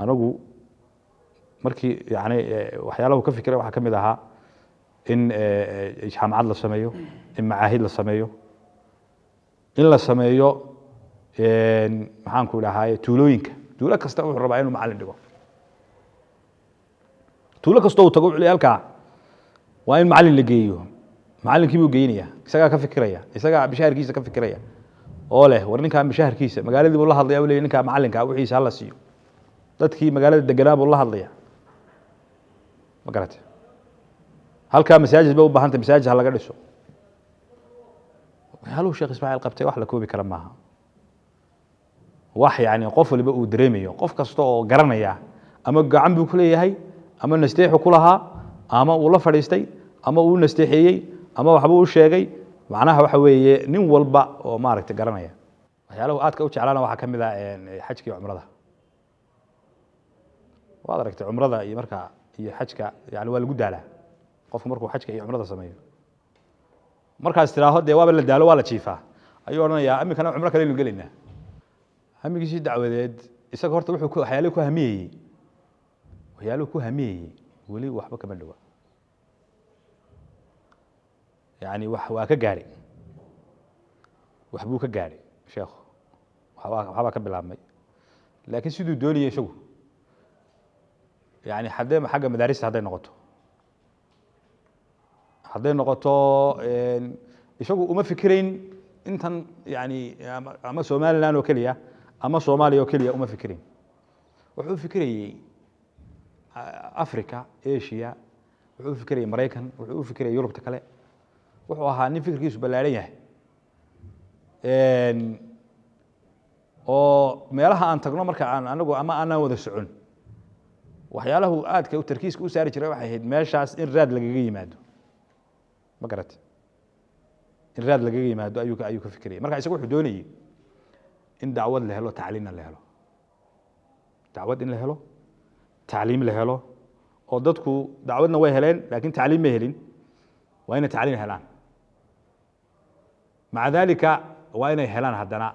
anagu markii yani waxyaalahu ka fikiray waxaa ka mid ahaa in jaamacad la sameeyo in macaahid la sameeyo in la sameeyo maxaan ku idhahaaye tuulooyinka tuulo kasta wuxuu rabaa inuu macallin dhigo tuulo kasta uu tago halkaa waa in macallin la geeyo macallinkii buu geynaya isagaa ka fikiraya isagaa bishaharkiisa ka fikiraya oo leh war ninkaa bishaharkiisa magaaladii buu la hadlaya leeyahay ninkaa macallinka wixiisa hala siiyo dadkii magaalada deganaa buu la hadlaya ma garatay halkaa masaajid ba u baahanta masaajid ha laga dhiso waxyaaluhu sheekh ismaaciil qabtay wax la koobi kara maaha wax yani qof waliba uu dareemayo qof kasta oo garanaya ama gacan buu ku leeyahay ama nasteexu ku lahaa ama uu la fadhiistay ama uu nasteexeeyey ama waxbuu u sheegay macnaha waxa weeye nin walba oo maaragtay garanaya waxyaalahu aadka u jeclaana waxaa ka mid ah xajka iyo cumrada waad aragtay cumrada iyo markaa iyo xajka yani waa lagu daalaa qofku markuu xajka iyo cumrada sameeyo markaas tiraaho dee waaba la daalo waa la jiifaa ayuu odhanayaa amikana cumro kale aynu gelaynaa hamigiisii dacwadeed isaga horta wuxuu waxyaaluhu ku hamiyeyey weli waxba kama dhowa yani waa ka gaadhay waxbuu ka gaadhay sheekhu waxbaa ka bilaabmay laakiin siduu doonayay isagu yani haddee xagga madaarista hadday noqoto isagu uma fikirayn intan yani ama somaliland oo keliya ama soomaaliya oo keliya uma fikirayn wuxuu fikirayey africa asia wuxuu fikirayey maraykan wuxuu fikirayey yurubta kale wuxuu ahaa nin fikirkiisu ballaaran yahay oo meelaha aan tagno marka aan anagu ama aanaan wada socon waxyaalahu aadka u tarkiiska u saari jiray waxay ahayd meeshaas in raad lagaga yimaado ma garatay in raad lagaga yimaado ayuu ka fikirayay marka isagu wuxuu doonayey in dacwad la helo tacliimna la helo dacwad in la helo tacliim la helo oo dadku dacwadna way heleen laakiin tacliim ma helin waa inay tacliim helaan maca dalika waa inay helaan haddana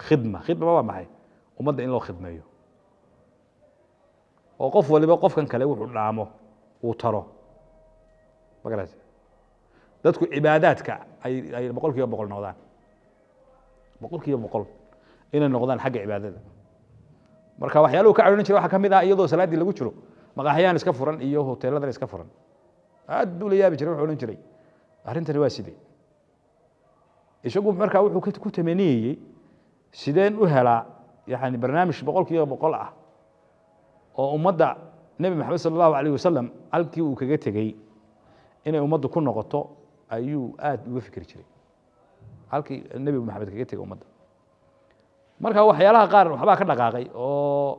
khidma waa maxay ummadda in loo khidmeeyo oo qof waliba qofkan kale wuxuu dhaamo uu taro ma garatay dadku cibaadaadka ay boqolkiiba boqol noqdaan boqolkiiba boqol inay noqdaan xagga cibaadada marka waxyaaluhu ka caawin jiray waxaa ka mid ah iyadoo salaadii lagu jiro maqaaxiyaan iska furan iyo hoteeladan iska furan aad buu la yaabi jiray wuxuu odhan jiray arrintani waa sidee isagu markaa wuxuu ku tamaniyey sideen u helaa yani barnaamij boqolkiiba boqol ah oo ummadda nebi maxamed sala allahu alayh wasalam halkii uu kaga tegey inay ummaddu ku noqoto ayuu aad uga fikri jiray halkii nebi maxamed kaga tegey ummadda marka waxyaalaha qaar waxbaa ka dhaqaaqay oo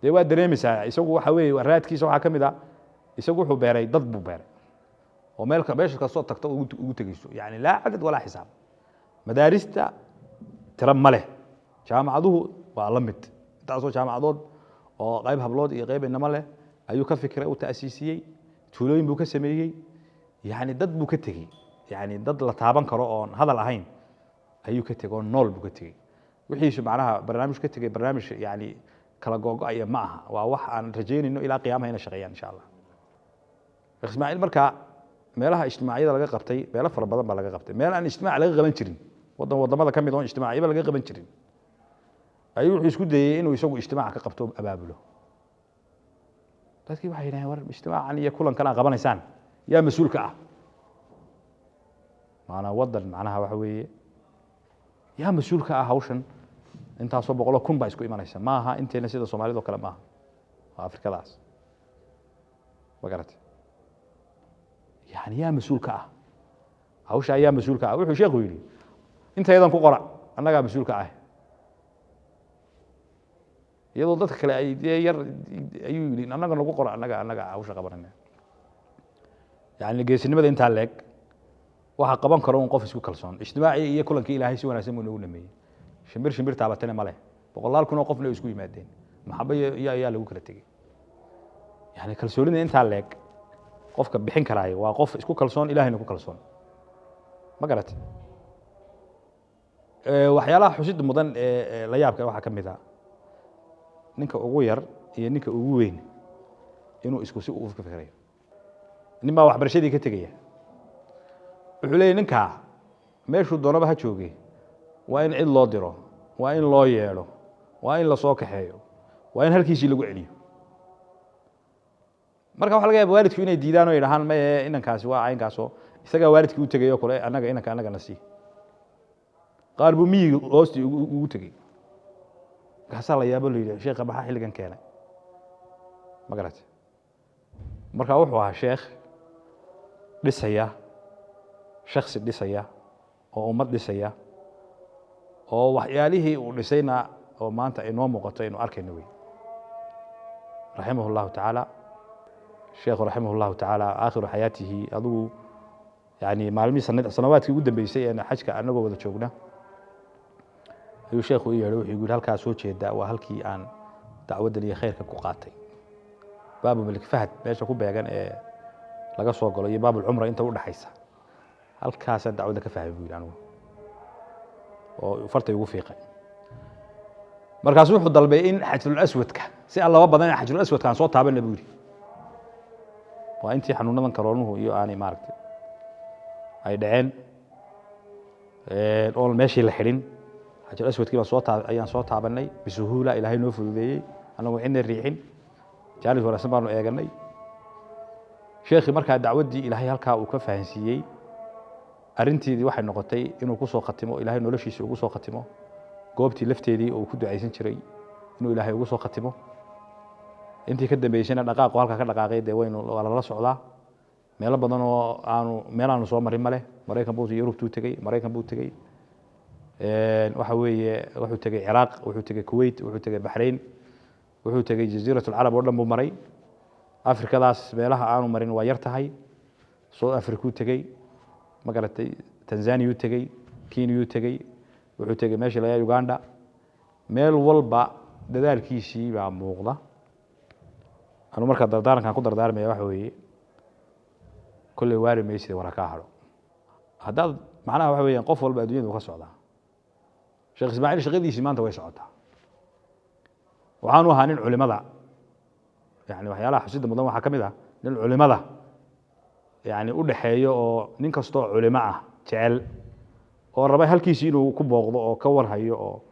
dee waa dareemaysaa isagu waxa weeye raadkiisa waxaa ka mid ah isagu wuxuu beeray dad buu beeray oo meesha kastoo tagto ugu tegeyso yani laa cadad walaa xisaab madaarista tira ma leh jaamacaduhu waa la mid intaasoo jaamacadood oo qayb hablood iyo qayb inamo leh ayuu ka fikiray uu ta'siisiyey tuulooyin buu ka sameeyey yani dad buu ka tegey yani dad la taaban karo oon hadal ahayn ayuu ka tegey oo nool buu ka tegey wixiisu macnaha barnaamij ka tegey barnaamij yani kala googo'aya ma aha waa wax aan rajaynayno ilaa qiyaamaha inay shaqeeyaan insha allah sheekh ismaaciil markaa meelaha ijtimaaciyada laga qabtay meelo fara badan baa laga qabtay meel aan ijtimaac laga qaban jirin wadamada ka mid oon ijtimaaciyaba laga qaban jirin ayuu wuxuu isku dayey inuu isagu ijtimaac ka qabto abaabulo dadkii waxay yidhahdeen war ijtimaacan iyo kulankan aad qabanaysaan yaa mas-uulka ah maanaa waddan macnaha waxa weeye yaa mas-uulka ah hawshan intaasoo boqolo kun baa isku imanaysa ma aha inteena sida soomaalidoo kale maaha waa afrikadaas ma garatay yani yaa mas-uulka ah hawsha ayaa mas-uulka ah wuxuu sheekhu yidhi intaydan ku qora annagaa mas-uulka ah iyadoo dadka kale ay yar ayuu yidhi annaga nagu qora annaga hawsha qabanayna yani geesinimada intaa leeg waxa qaban karo un qof isku kalsoon ijtimaaci iyo kulankii ilaahay si wanaagsan buu nagu dhameeyey shimbir taabatana ma leh boqolaal kun oo qofna ay isku yimaadeen maxaba ayaa lagu kala tegey yani kalsoonida intaa leeg qofka bixin karaayo waa qof isku kalsoon ilaahayna ku kalsoon ma garatay waxyaalaha xusida mudan ee la yaabka waxaa ka mid ah ninka ugu yar iyo ninka ugu weyn inuu isku si u fikirayo nin baa waxbarashadii ka tegaya wuxuu leeyahy ninkaa meeshuu doonaba ha joogay waa in cid loo diro waa in loo yeedho waa in lasoo kaxeeyo waa in halkiisii lagu celiyo marka waxa laga yaaba waalidku inay diidaan oo yidhahaan maye inankaasi waa caynkaasoo isagaa waalidkii u tegay oo kale inanka na sii qaar buu miyiga hoostii ugu tegey markaasaa la yaabo la yidhi sheekha maxaa xilligan keenay ma garatay marka wuxuu ahaa sheekh dhisaya shaksi dhisaya oo ummad dhisaya oo waxyaalihii uu dhisayna oo maanta inoo muuqato aynu arkayno wey raximah اllahu tacaala sheekhu raximah اllahu tacaala aakhiru xayaatihi adigu yani maalmihii sanawaadkii ugu dambeysay ee xajka anagoo wada joogna ayuu sheekhu u yeedhay wuxuu yidhi halkaa soo jeeda waa halkii aan dacwaddan iyo khayrkan ku qaatay baabu malik fahad meesha ku beegan ee laga soo galo iyo baabulcumra inta u dhaxaysa halkaasaan dacwadda ka fahmay buu yidhi anigu oo fartay ugu fiiqay markaasuu wuxuu dalbay in xajarulaswadka si aan laba badan in xajarulaswadka aan soo taabanna buu yidhi waa intii xanuunadan karoonuhu iyo aanay maaragtay ay dhaceen oon meeshii la xidhin xajarulaswadkii ayaan soo taabanay bisuhuula ilaahay noo fududeeyey annagu cidna riixin jaalis wanaagsan baanu eeganay sheekhii markaa dacwaddii ilaahay halkaa uu ka fahansiiyey arrintiidii waxay noqotay inuu ku soo khatimo ilaahay noloshiisa ugu soo khatimo goobtii lafteedii uu ku ducaysan jiray inuu ilaahay ugu soo khatimo intii ka dambeysayna dhaqaaqu halkaa ka dhaqaaqay dee waa lala socdaa meelo badan oo meelaanu soo marin ma leh maraykan buu yurubtuu tegey maraykan buu tegey waxa weeye wuxuu tegey ciraaq wuxuu tegey kuwait wuxuu tegey baxrayn wuxuu tegey jaziirat alcarab oo dhan buu maray afrikadaas meelaha aanu marin waa yar tahay south africuu tegey ma garatay tanzaniyuu tegey kenyuu tegey wuxuu tegey meesha layaa uganda meel walba dadaalkiisii baa muuqda anu markaa dardaarankan ku dardaarmaya waxa weeye kolley waari maysida wara kaa hadho haddaad macnaha waxa weeyaan qof walba adduunyada uu ka socdaa sheekh ismaaciil shaqadiisii maanta way socotaa waxaanu ahaa nin culimada yani waxyaalaha xusida mudan waxaa ka mid ah nin culimada yani u dhaxeeyo oo nin kastoo culimo ah jecel oo raba halkiisii inuu ku booqdo oo ka warhayo oo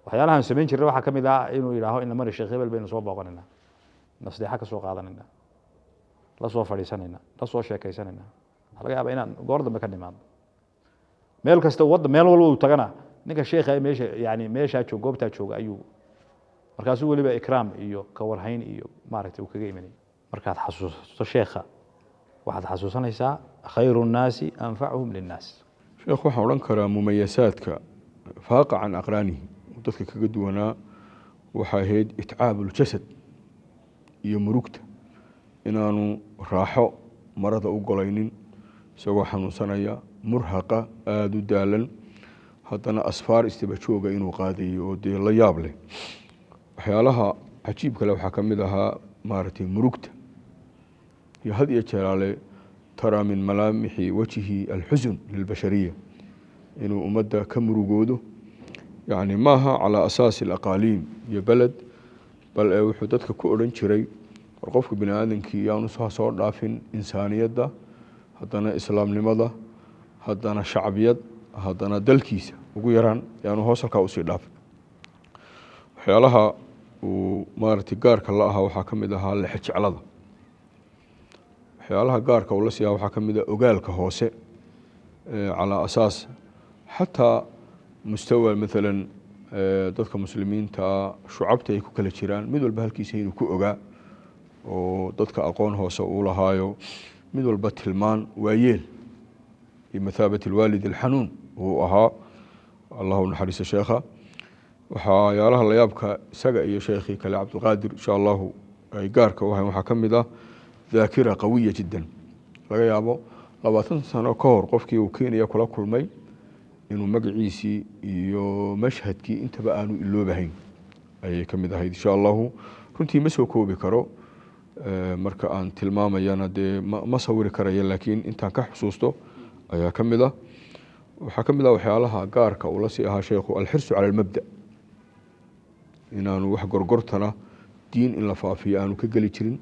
waxyaalahan samayn jirna waxaa ka mid ah inuu yidhaaho ina mari sheekh hebel baynu soo booqanayna nasdeexa ka soo qaadanayna la soo fadhiisanayna la soo sheekaysanayna waxaa laga yaaba inaan goor dambe ka nimaadno meel kasta meel walba uu tagana ninka sheekha meesha yani meeshaa joog goobtaa jooga ayuu markaasuu weliba ikraam iyo ka warhayn iyo maaragtay uu kaga imanayay markaad xasuusato sheekha waxaad xasuusanaysaa khayru nnaasi anfacuhum linnaas sheekh waxaan odhan karaa mumayasaadka faaqa can aqraanihi uu dadka kaga duwanaa waxay ahayd itcaabu ljasad iyo murugta inaanu raaxo marada u golaynin isagoo xanuunsanaya murhaqa aada u daalan haddana asfaar istaba jooga inuu qaadayo oo dee la yaab leh waxyaalaha cajiib kale waxaa ka mid ahaa maaragtay murugta iyo had iyo jeeraale taraa min malaamixi wajhi alxusun lilbashariya inuu ummadda ka murugoodo yani maaha calaa asaasi alaqaaliim iyo beled bal ee wuxuu dadka ku odhan jiray war qofka bini aadamkii yaanu soo dhaafin insaaniyadda haddana islaamnimada haddana shacbiyad haddana dalkiisa ugu yaraan yaanu hoos halkaa usii dhaafin waxyaalaha uu maaragtay gaarka la ahaa waxaa ka mid ahaa lexejeclada waxyaalaha gaarka uu la siiyaa waxaa ka mid ah ogaalka hoose calaa asaas xataa mustawa maalan dadka muslimiinta shucabta ay ku kala jiraan mid walba halkiisa inuu ku ogaa oo dadka aqoon hoose uu lahaayo mid walba tilmaan waayeel bimathaabati alwaalid alxanuun uu ahaa allahu naxariista sheekha waxyaalaha layaabka isaga iyo sheekhii kale cabdilqaadir insha allahu ay gaarka u hayn waxaa ka mid ah daakira qawiya jiddan laga yaabo 20 sano ka hor qofkii uu Kenya kula kulmay inuu magaciisii iyo mashhadkii intaba aanu iloobahayn ayay ka mid ahayd insha allahu runtii ma soo koobi karo marka aan tilmaamayana dee ma sawiri karaya laakiin intaan ka xusuusto ayaa ka mid ah waxaa ka mid ah waxyaalaha gaarka uu la sii ahaa sheekhu alxirsu cala almabda inaanu wax gorgortana diin in la faafiyo aanu ka geli jirin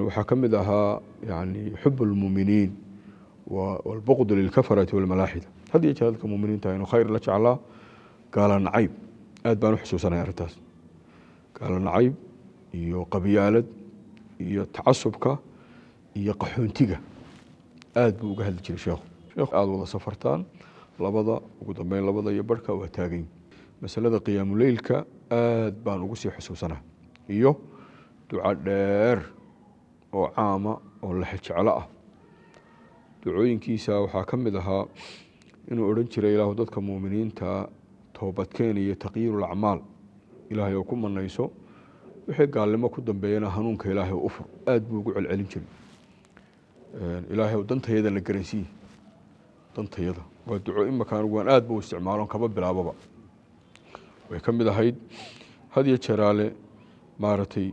waxaa ka mid ahaa yani xub almuminiin walbuqdu lilkafarati walmalaaxida had iyo jeer dadka muminiinta inuu khayr la jeclaa gaala nacayb aad baan u xusuusanaya arrintaas gaala nacayb iyo qabyaalad iyo tacasubka iyo qaxoontiga aad buu uga hadli jiray sheekhu aad wada safartaan labada ugu dambeyn labada iyo barhka waa taagan masalada qiyaamuleylka aad baan ugu sii xusuusanaa iyo duca dheer oo caama oo la jeclo ah ducooyinkiisa waxaa ka mid ahaa inuu odhan jiray ilaahu dadka muuminiinta toobadkeen iyo taqyiirul acmaal ilaahay oo ku manayso wixii gaalnimo ku dambeeyana hanuunka ilaahay u fur aad buu ugu celcelin jiray ilaahay oo dantayada la garansiiye dantayada waa duco imaka anigu waan aad buu isticmaalon kaba bilaababa way ka mid ahayd had iyo jeeraale maaragtay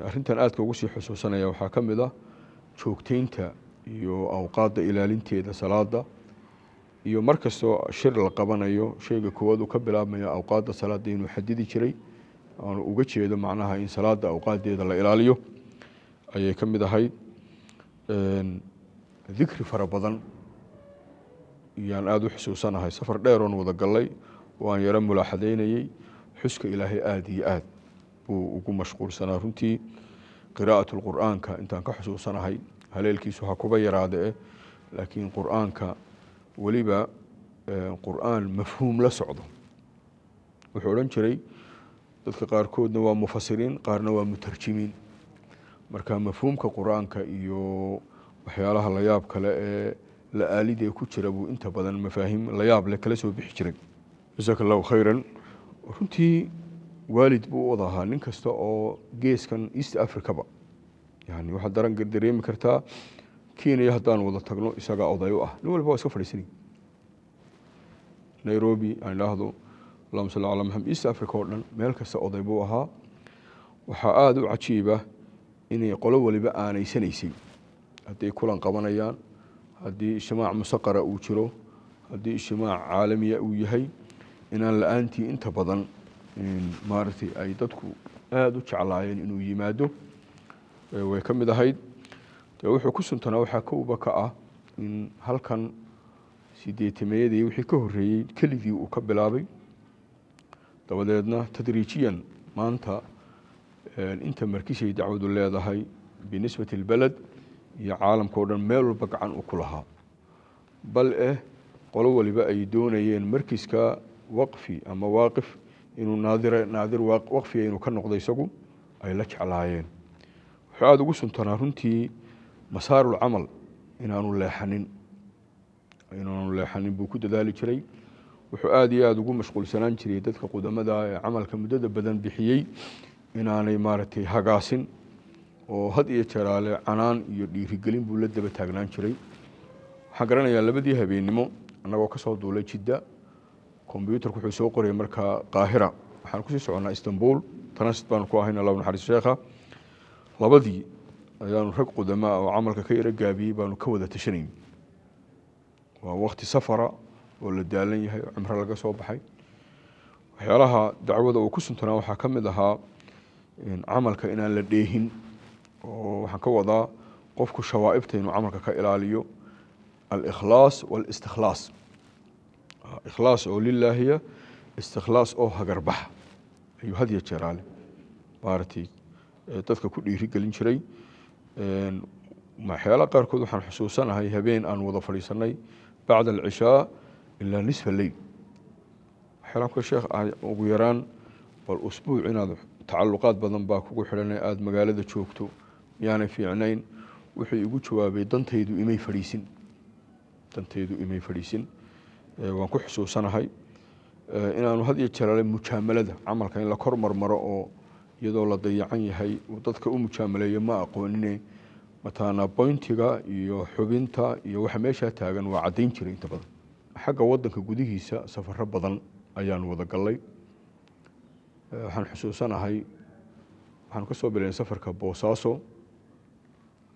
arrintan aadka ugu sii xusuusanaya waxaa ka mid ah joogteynta iyo awqaadda ilaalinteeda salaada iyo mar kastoo shir la qabanayo shayga koowaad uu ka bilaabmaya awqaadda salaada inuu xadidi jiray aanu uga jeedo macnaha in salaada awqaadeeda la ilaaliyo ayay ka mid ahayd dikri fara badan yaan aada u xusuusanahay safar dheer oon wada gallay waan yaro mulaaxadaynayey xuska ilaahay aada iyo aad buu ugu mashquulsanaa runtii qiraa'at lqur'aanka intaan ka xusuusanahay haleelkiisu ha kuba yaraade laakiin qur'aanka weliba qur'aan mafhuum la socdo wuxuu odhan jiray dadka qaarkoodna waa mufasiriin qaarna waa mutarjimiin marka mafhuumka qur'aanka iyo waxyaalaha layaab kale ee la aalidee ku jira buu inta badan mafaahiim layaab le kala soo bixi jiray jazaaka allahu khayran runtii waalid buu u wada ahaa nin kasta oo geeskan east africaba yani waxaad dareemi kartaa kenya haddaan wada tagno isagaa oday u ah nin walba waa iska fadhiisanay nairobi aan idhaahdo allahuma salli calaa maxamed east africa oo dhan meel kasta oday buu ahaa waxaa aada u cajiiba inay qolo waliba aanaysanaysay hadday kulan qabanayaan haddii ijtimaac musaqara uu jiro haddii ijtimaac caalamiya uu yahay inaan la-aantii inta badan maaragtay ay dadku aada u jeclaayeen inuu yimaado way ka mid ahayd dee wuxuu ku suntanaa waxaa kowba ka ah in halkan sideetameeyadii wixii ka horreeyey keligii uu ka bilaabay dabadeedna tadriijiyan maanta inta markishay dacwadu leedahay binisbati lbaled iyo caalamka o dhan meel walba gacan u ku lahaa bal qolo waliba ay doonayeen markiska waqfi ama waaqif inuu naadir waqfiya inuu ka noqdo isagu ay la jeclaayeen wuxuu aada ugu suntanaa runtii masaarulcamal inaanu leexanin buu ku dadaali jiray wuxuu aada iyo aada ugu mashquulsanaan jiray dadka qudamada ee camalka muddada badan bixiyey inaanay maaragtay hagaasin oo had iyo jeeraale canaan iyo dhiirigelin buu la daba taagnaan jiray waxaan garanayaa labadii habeennimo annagoo ka soo duulay jidda kombyuutarku wuxuu soo qorayay markaa qaahira waxaan kusii soconnaa istanbul transit baanu ku ahayn allah naxariis sheekha labadii ayaanu rag qudamaa oo camalka ka yaro gaabiyey baanu ka wada tashanayn waa waqti safara oo la daalan yahay oo cimro laga soo baxay waxyaalaha dacwada uu ku suntanaa waxaa ka mid ahaa camalka inaan la dheehin oo waxaan ka wadaa qofku shawaa'ibta inuu camalka ka ilaaliyo alikhlaas walistikhlaas ikhlaas oo lilaahiya istikhlaas oo hagarbax ayuu had iyo jeeraale maaragtay dadka ku dhiirigelin jiray waxyaalaha qaarkood waxaan xusuusanahay habeen aan wada fadhiisanay bacda alcishaa ilaa nisfa leyl waxyaalaha sheekh ugu yaraan bal usbuuc inaad tacaluqaad badan baa kugu xidhan aada magaalada joogto miyaanay fiicnayn wuxuu igu jawaabay dantaydu imay fadhiisin waan ku xusuusanahay inaanu had iyo jeer mujaamalada camalka in la kor marmaro oo iyadoo la dayacan yahay dadka u mujaamaleeyo ma aqoonine mataana bointiga iyo xubinta iyo waxa meesha taagan waa cadayn jiray inta badan xagga wadanka gudihiisa safaro badan ayaan wada galay waxaan xusuusanahay waxaan ka soo bilaynay safarka Boosaaso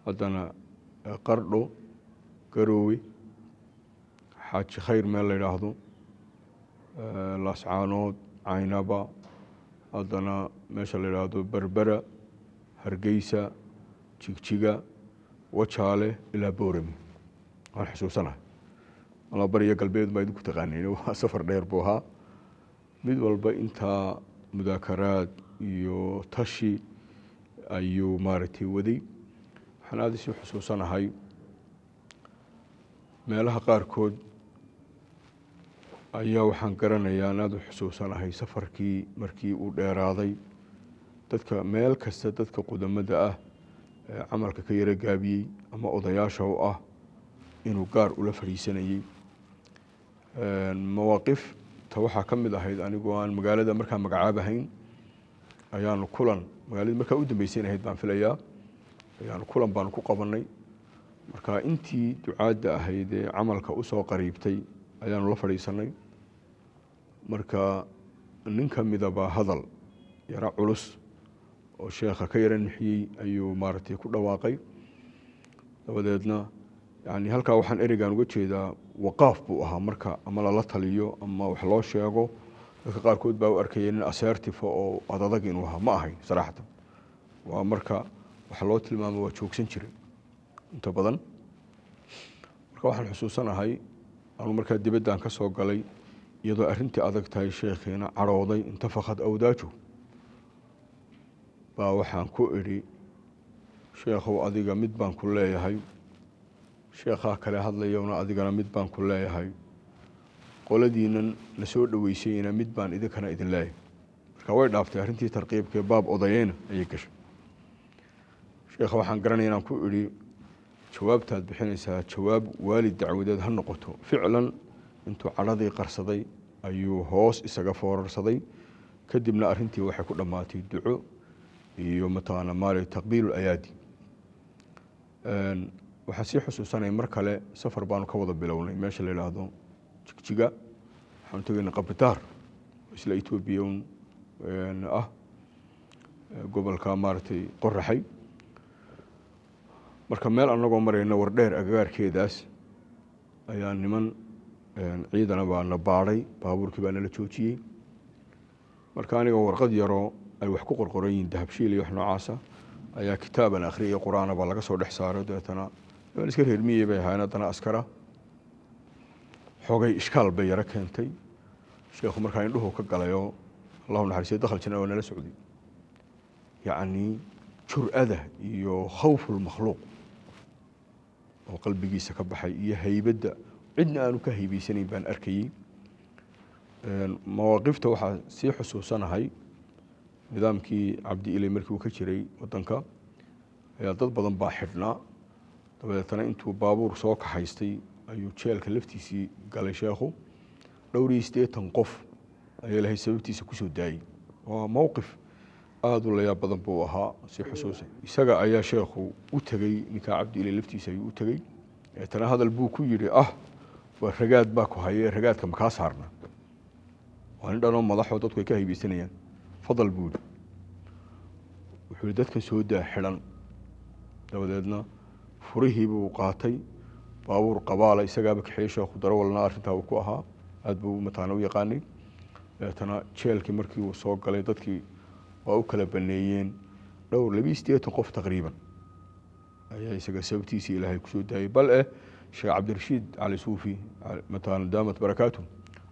haddana Qardho Garoowe xaaji khayr meel la yiraahdo Laascaanood Caynaba haddana meesha la yiraahdo Berbera Hargeysa Jigjiga Wajaale ilaa Boorame waxaan xusuusanahay alla bariya galbeed ma idinku taqaaniin waa safar dheer buu ahaa mid walba inta mudaakaraad iyo tashi ayuu maaragtay waday waxaan aad isu xusuusanahay meelaha qaarkood ayaa waxaan garanayaa aad u xusuusanahay safarkii markii uu dheeraaday dadka meel kasta dadka qudamada ah camalka ka yara gaabiyey ama odayaasha u ah inuu gaar ula fadhiisanayay mawaaqif ta waxaa ka mid ahayd anigoo aan magaalada markaa magacaabahayn ayaanu kulan magaaladii markaa u dambeysay ahayd baan filayaa ayaanu kulan baanu ku qabanay marka intii ducaadda ahayd ee camalka u soo qariibtay ayaanu la fadhiisanay marka nin ka midaba hadal yara culus oo sheekha ka yara nixiyey ayuu maaragtay ku dhawaaqay dabadeedna yani halkaa waxaan ereygaan uga jeedaa waqaaf buu ahaa marka ama lala taliyo ama wax loo sheego dadka qaarkood baa u arkaya nin assertive oo adag inuu ahaa ma ahayn saraxatan waa marka waxa loo tilmaamo waa joogsan jiray inta badan marka waxaan xusuusanahay anu markaa dibaddan ka soo galay iyadoo arrintii adag tahay sheekhiina cadhooday intafaqad awdaaju baa waxaan ku idhi sheekhow adiga mid baan ku leeyahay sheekhaa kale hadlayowna adigana mid baan ku leeyahay qoladiinan la soo dhaweysayna mid baan idinkana idin leeyahay marka way dhaaftay arrintii tarqiibkee baab odayeyna ayay gashay sheekha waxaan garanaya inaan ku idhi jawaabtaad bixinaysaa jawaab waalid dacwadeed ha noqoto ficlan intuu cadhadii qarsaday ayuu hoos isaga foorarsaday kadibna arrintii waxay ku dhammaatay duco iyo mataqaana maali taqbiil ayaadi waxaan sii xusuusanay mar kale safar baanu ka wada bilownay meesha la yiraahdo Jigjiga waxaan tagaynay Qabritaar isla Itoobiya ah gobolka maartay Qoraxay marka meel anagoo marayna war dheer agagaarkeedaas ayaa niman ciidana baa na baaray baabuurkii baa nala joojiyey marka aniga warqad yaroo ay wax ku qorqorayiin dahabshiil iyo wax noocaasa ayaa kitaaban akhriya quraana baa laga soo dhex saaray deetana waan iska reermiyey bay ahaayeen haddana askara xoogay ishkaal bay yaro keentay sheekhu markaa indhuhu ka galayoo allahu naxariisiyo dakhal janna waa nala socday yacni jur'ada iyo khawful makhluuq oo qalbigiisa ka baxay iyo haybadda cidna aanu ka haybaysanayn baan arkayey mawaaqifta waxaa sii xusuusanahay nidaamkii cabdi ilay markii uu ka jiray wadanka ayaa dad badan baa xidhnaa dabeetana intuu baabuur soo kaxaystay ayuu jeelka laftiisii galay sheekhu dhowr iyo 80 qof ayaa ilaahay sababtiisa kusoo daayey waa mowqif aada u layaab badan buu ahaa si xusuusay isaga ayaa sheekhu u tegey ninkaa cabdi ilay laftiisa ayuu u tegey deetana hadal buu ku yidhi waa ragaad baa ku hayee ragaadka makaa saarna waa nin dhanoo madaxoo dadku ay ka haybaysanayaan fadal buu yidhi wuxuu yidhi dadkan soo daa xidhan dabadeedna furihii buu qaatay baabuur qabaala isagaaba kaxeeyey sheekhu darawalna arrintaa uu ku ahaa aad buu mataana u yaqaanay deetana jeelkii markii uu soo galay dadkii waa u kala baneeyeen dhowr 82 qof taqriiban ayaa isaga sababtiisii ilaahay kusoo daayey bal sheekh cabdirashiid cali suufi mataana daamat barakaatu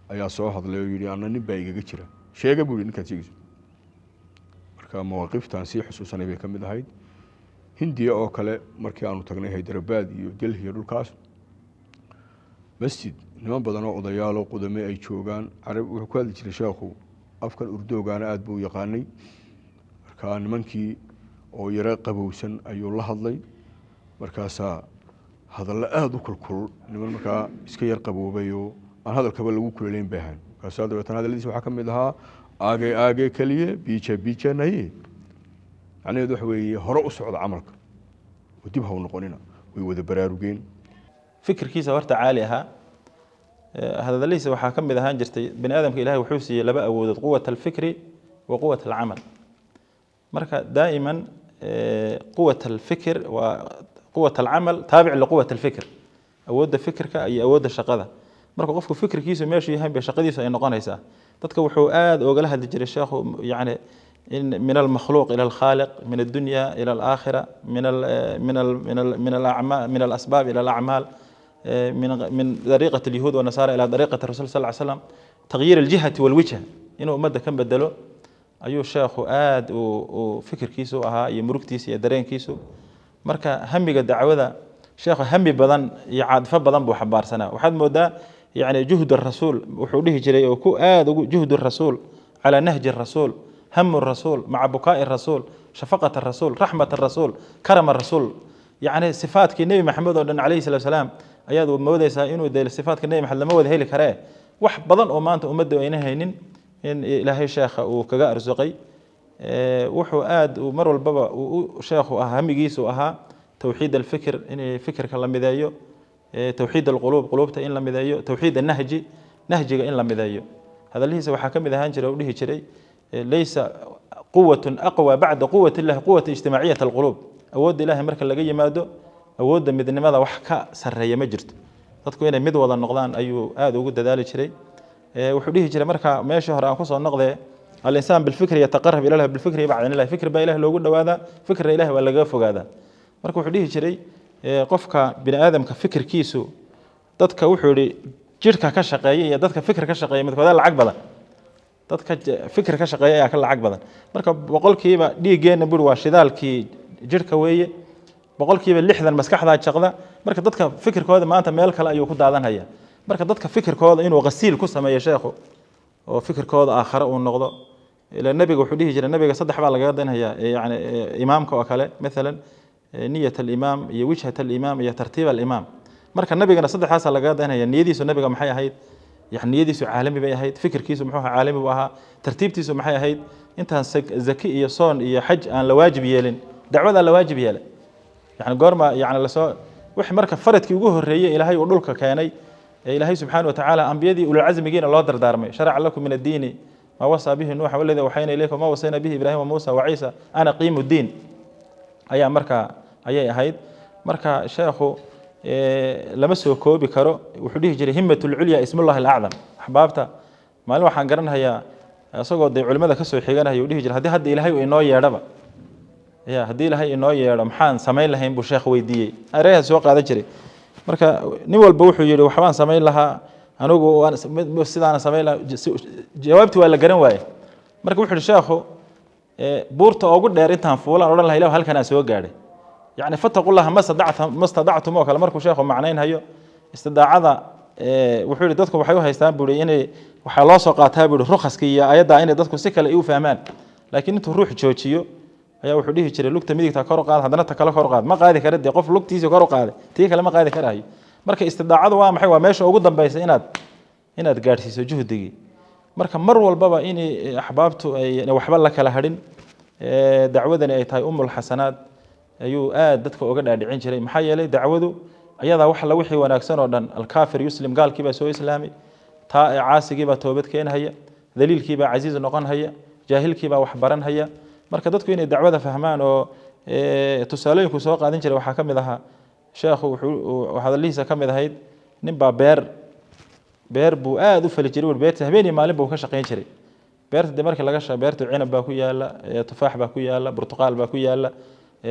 ayaa soo hadlay oo yidhi anna nin baa igaga jira sheega buu yidhi ninkaad sheegayso marka mawaaqiftaan sii xusuusanay bay ka mid ahayd hindiya oo kale markii aanu tagnay haydarabad iyo delhi iyo dhulkaas masjid niman badan oo odayaalo qudame ay joogaan carab wuxuu ku hadli jiray sheekhu afkan urdoogaana aad buu yaqaanay markaa nimankii oo yara qabowsan ayuu la hadlay markaasaa hadallo aada u kulkul niman markaa iska yar qaboobayoo aan hadalkaba lagu kulaleyn bay ahayn markaasaa dabeetana hadalladiisa waxaa ka mid ahaa aage aage keliye biija biija naye macnaheedu waxa weeye hore u socda camalka oo dib ha u noqonina way wada baraarugeen fikirkiisa horta caali ahaa hadalladiisa waxaa ka mid ahaan jirtay bani aadamka ilaahay wuxuu siiyey laba awoodood quwat alfikri wa quwat alcamal marka daa'iman quwat alfikr wa quwat alcamal taabic liquwat alfikr awoodda fikirka iyo awoodda shaqada marka qofku fikirkiisu meeshuu yahay bay shaqadiisu ay noqonaysaa dadka wuxuu aad ogala hadli jiray sheekhu yani من المخلوق إلى الخالق من الدنيا إلى الآخرة من الأعمال من الأسباب إلى الأعمال من طريقة اليهود والنصارى إلى طريقة الرسول صلى الله عليه وسلم تغيير الجهة والوجهة إنه مدة كم بدلوا أيو الشيخ آد وفكر كيسو أها يمرك تيسي يدرين كيسو مركا همي قد دعوة شيخ همي بدن يعاد فبدن بو حبار سنة وحد مودا يعني جهد الرسول وحوله جري وكو آد جهد الرسول على نهج الرسول هم الرسول مع بكاء الرسول شفقة الرسول رحمة الرسول كرم الرسول يعني صفات كنبي محمد عليه الصلاة والسلام أياد ومودة إنه ده الصفات كنبي محمد مودة هي الكراء وح بدن أمان أمد وينها إن إلهي شيخ وكجاء رزقي وحو آد ومر البابا وشيخ أهم جيس وأها توحيد الفكر إن فكر كلام مذايو توحيد القلوب قلوبته إن لم مذايو توحيد النهج إن لم مذايو هذا اللي هو حكم إذا هنجر وليه شري ليس قوة أقوى بعد قوة الله قوة اجتماعية القلوب أود الله مركز لقي مادو أود مدن ماذا وحكا سرية مجرد تذكر هنا مدوض النقضان أيو آذو قد ذلك شري وحوليه جري مركز ما شهر أنقص النقضة الإنسان بالفكر يتقرب إلى الله بالفكر يبعد عن الله فكر بإله لو قلنا هذا فكر إله ولا قافوا هذا مركز وحوليه جري قفك بني آدم كفكر كيسو تذكر وحولي جركا كشقية تذكر فكر كشقية مثل هذا العقبة dadka fikir ka shaqeeya ayaa ka lacag badan marka boqolkiiba dhiigeena bur waa shidaalkii jirka weeye boqolkiiba 60 maskaxda shaqada marka dadka fikirkooda maanta meel kale ayuu ku daadanaya marka dadka fikirkooda inuu qasiil ku sameeyo sheekhu oo fikirkooda aakhira uu noqdo ila nabiga wuxuu dhihi jiray nabiga saddex baa laga danaya yani imaamka oo kale mesela niyat al-imam iyo wajhat al-imam iyo tartiib al-imam marka nabigana saddexaas laga danaya niyadiisu nabiga maxay ahayd يعني نيديسو عالمي بي اهيد فكر كيسو محوها عالمي بوها ترتيبتيسو محي اهيد انتان زكي يا صون يا حج ان لواجب يلين دعوه لواجب يلين يعني قرما يعني لسو وخ marka faradkii ugu horeeyay ilaahay uu dhulka keenay ilaahay subhanahu wa ta'ala anbiyadii ulul azmigiina loo dardaarmay shar'a lakum min ad-din ma wasa bihi nuh walladhi waxayna ilaykum ma wasayna bihi ibrahim wa musa wa isa ana qiimu ad-din ayaa marka ayay ahayd marka sheekhu lama soo koobi karo wuxuu dhihi jiray himmatul ulya ismullahi al-a'zam ahbaabta maalin waxaan garanayaa asagoo day culimada ka soo xiganaya uu dhihi jiray hadii ilaahay uu inoo yeedhaba hadii ilaahay inoo yeedho maxaan sameyn lahayn buu sheekh weydiiyay areeha soo qaadan jiray marka nin walba wuxuu yiri waxaan sameyn lahaa anigu sidaan sameyn lahaa jawaabtu waa la garan waayay marka wuxuu sheekhu buurta ugu dheer intaan fuulan oran lahaa ilaahay halkan aan soo gaaray يعني فاتقوا الله ما استطعتم وكلا مركو شيخ معنين هيو استداعada wuxuu yiri dadku waxay u haystaan buuri inay waxa loo soo qaataa buuri ruqaskiya ayada inay dadku si kale u fahmaan laakiin intuu ruux joojiyo ayaa wuxuu dhihi jiray lugta midigta kor u qaad hadana ta kale kor u qaad ma qaadi kara qof lugtiisa kor u qaaday tii kale ma qaadi karayo marka istidaacadu waa maxay waa meesha ugu dambaysa inaad gaarsiiso juhdigii marka mar walbaba in ahbaabtu ay waxba la kala hadhin dacwadani ay tahay umul xasanaad ayuu aad dadka uga dhaadhicin jiray maxaa yeelay dacwadu ayada wax la wixii wanaagsan oo dhan al-kaafir yuslim gaalkii baa soo islaamay taa caasigii baa toobad keenaya daliilkii baa aziz noqon haya jaahilkii baa wax baran haya marka dadku inay dacwada fahmaan oo tusaalooyinku soo qaadan jiray waxa kamid aha sheekhu wuxuu hadallihiisa kamid ahayd nin baa beer buu aad u fali jiray beerta habeenii maalin buu ka shaqeyn jiray beerta markii laga shaqeeyo beerta cinab baa ku yaala tufaax baa ku yaala burtuqaal baa ku yaala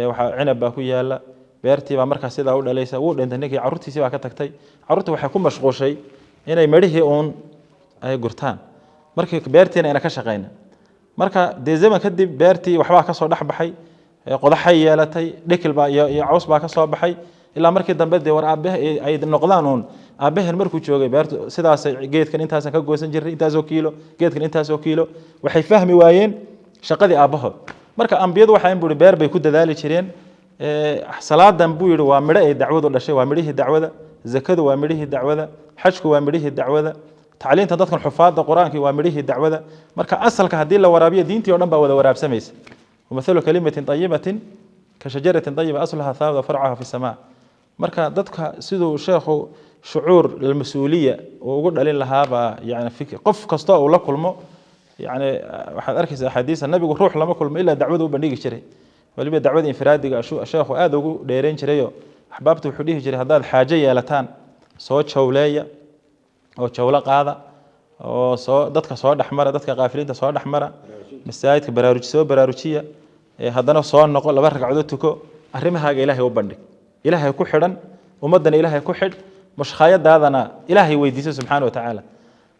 waxa cinab baa ku yaala beertii baa markaa sidaa u dhalaysa uu dhintay ninkii carruurtiisii baa ka tagtay carruurtu waxay ku mashquushay inay midhihii uun ay gurtaan markii beertiina ina ka shaqeyna marka de zaman kadib beertii waxbaa ka soo dhax baxay qodaxay yeelatay dhikil baa iyo caws baa ka soo baxay ilaa markii dambe dee war aabaha ay noqdaan uun aabaheen markuu joogay beertu sidaas geedkan intaasan ka goosan jiray intaasoo kiilo geedkan intaasoo kiilo waxay fahmi waayeen shaqadii aabahood marka ambiyadu waxaa in buuri beer bay ku dadaali jireen salaadan buu yidhi waa midho ay dacwadu dhashay waa midhihii dacwada zakadu waa midhihii dacwada xajku waa midhihii dacwada tacliinta dadkan xufaadda qur-aankii waa midhihii dacwada marka asalka haddii la waraabiyo diintii oo dhan baa wada waraabsamaysa ومثل كلمة طيبة كشجرة طيبة أصلها ثابت وفرعها في السماء marka dadka siduu sheekhu shucuur المسؤولية ugu dhalin lahaaba yani fikir qof kasta oo la kulmo yani waxaad arkaysaa xadiis nabigu ruux lama kulmo ilaa dacwada u bandhigi jiray waliba dacwada infiraadiga sheekhu aad ugu dheereen jirayo axbaabtu wuxuu dhihi jiray haddaad xaajo yeelataan soo jawleeya oo jawlo qaada oo dadka soo dhaxmara dadka qaafiliinta soo dhaxmara masaajidka baraarujiya haddana soo noqo laba ragcadood tuko arrimahaaga ilaahay u bandhig ilaahay ku xidhan ummadana ilaahay ku xidh mushkhaayadaadana ilaahay weydiiso subxaana wa tacaala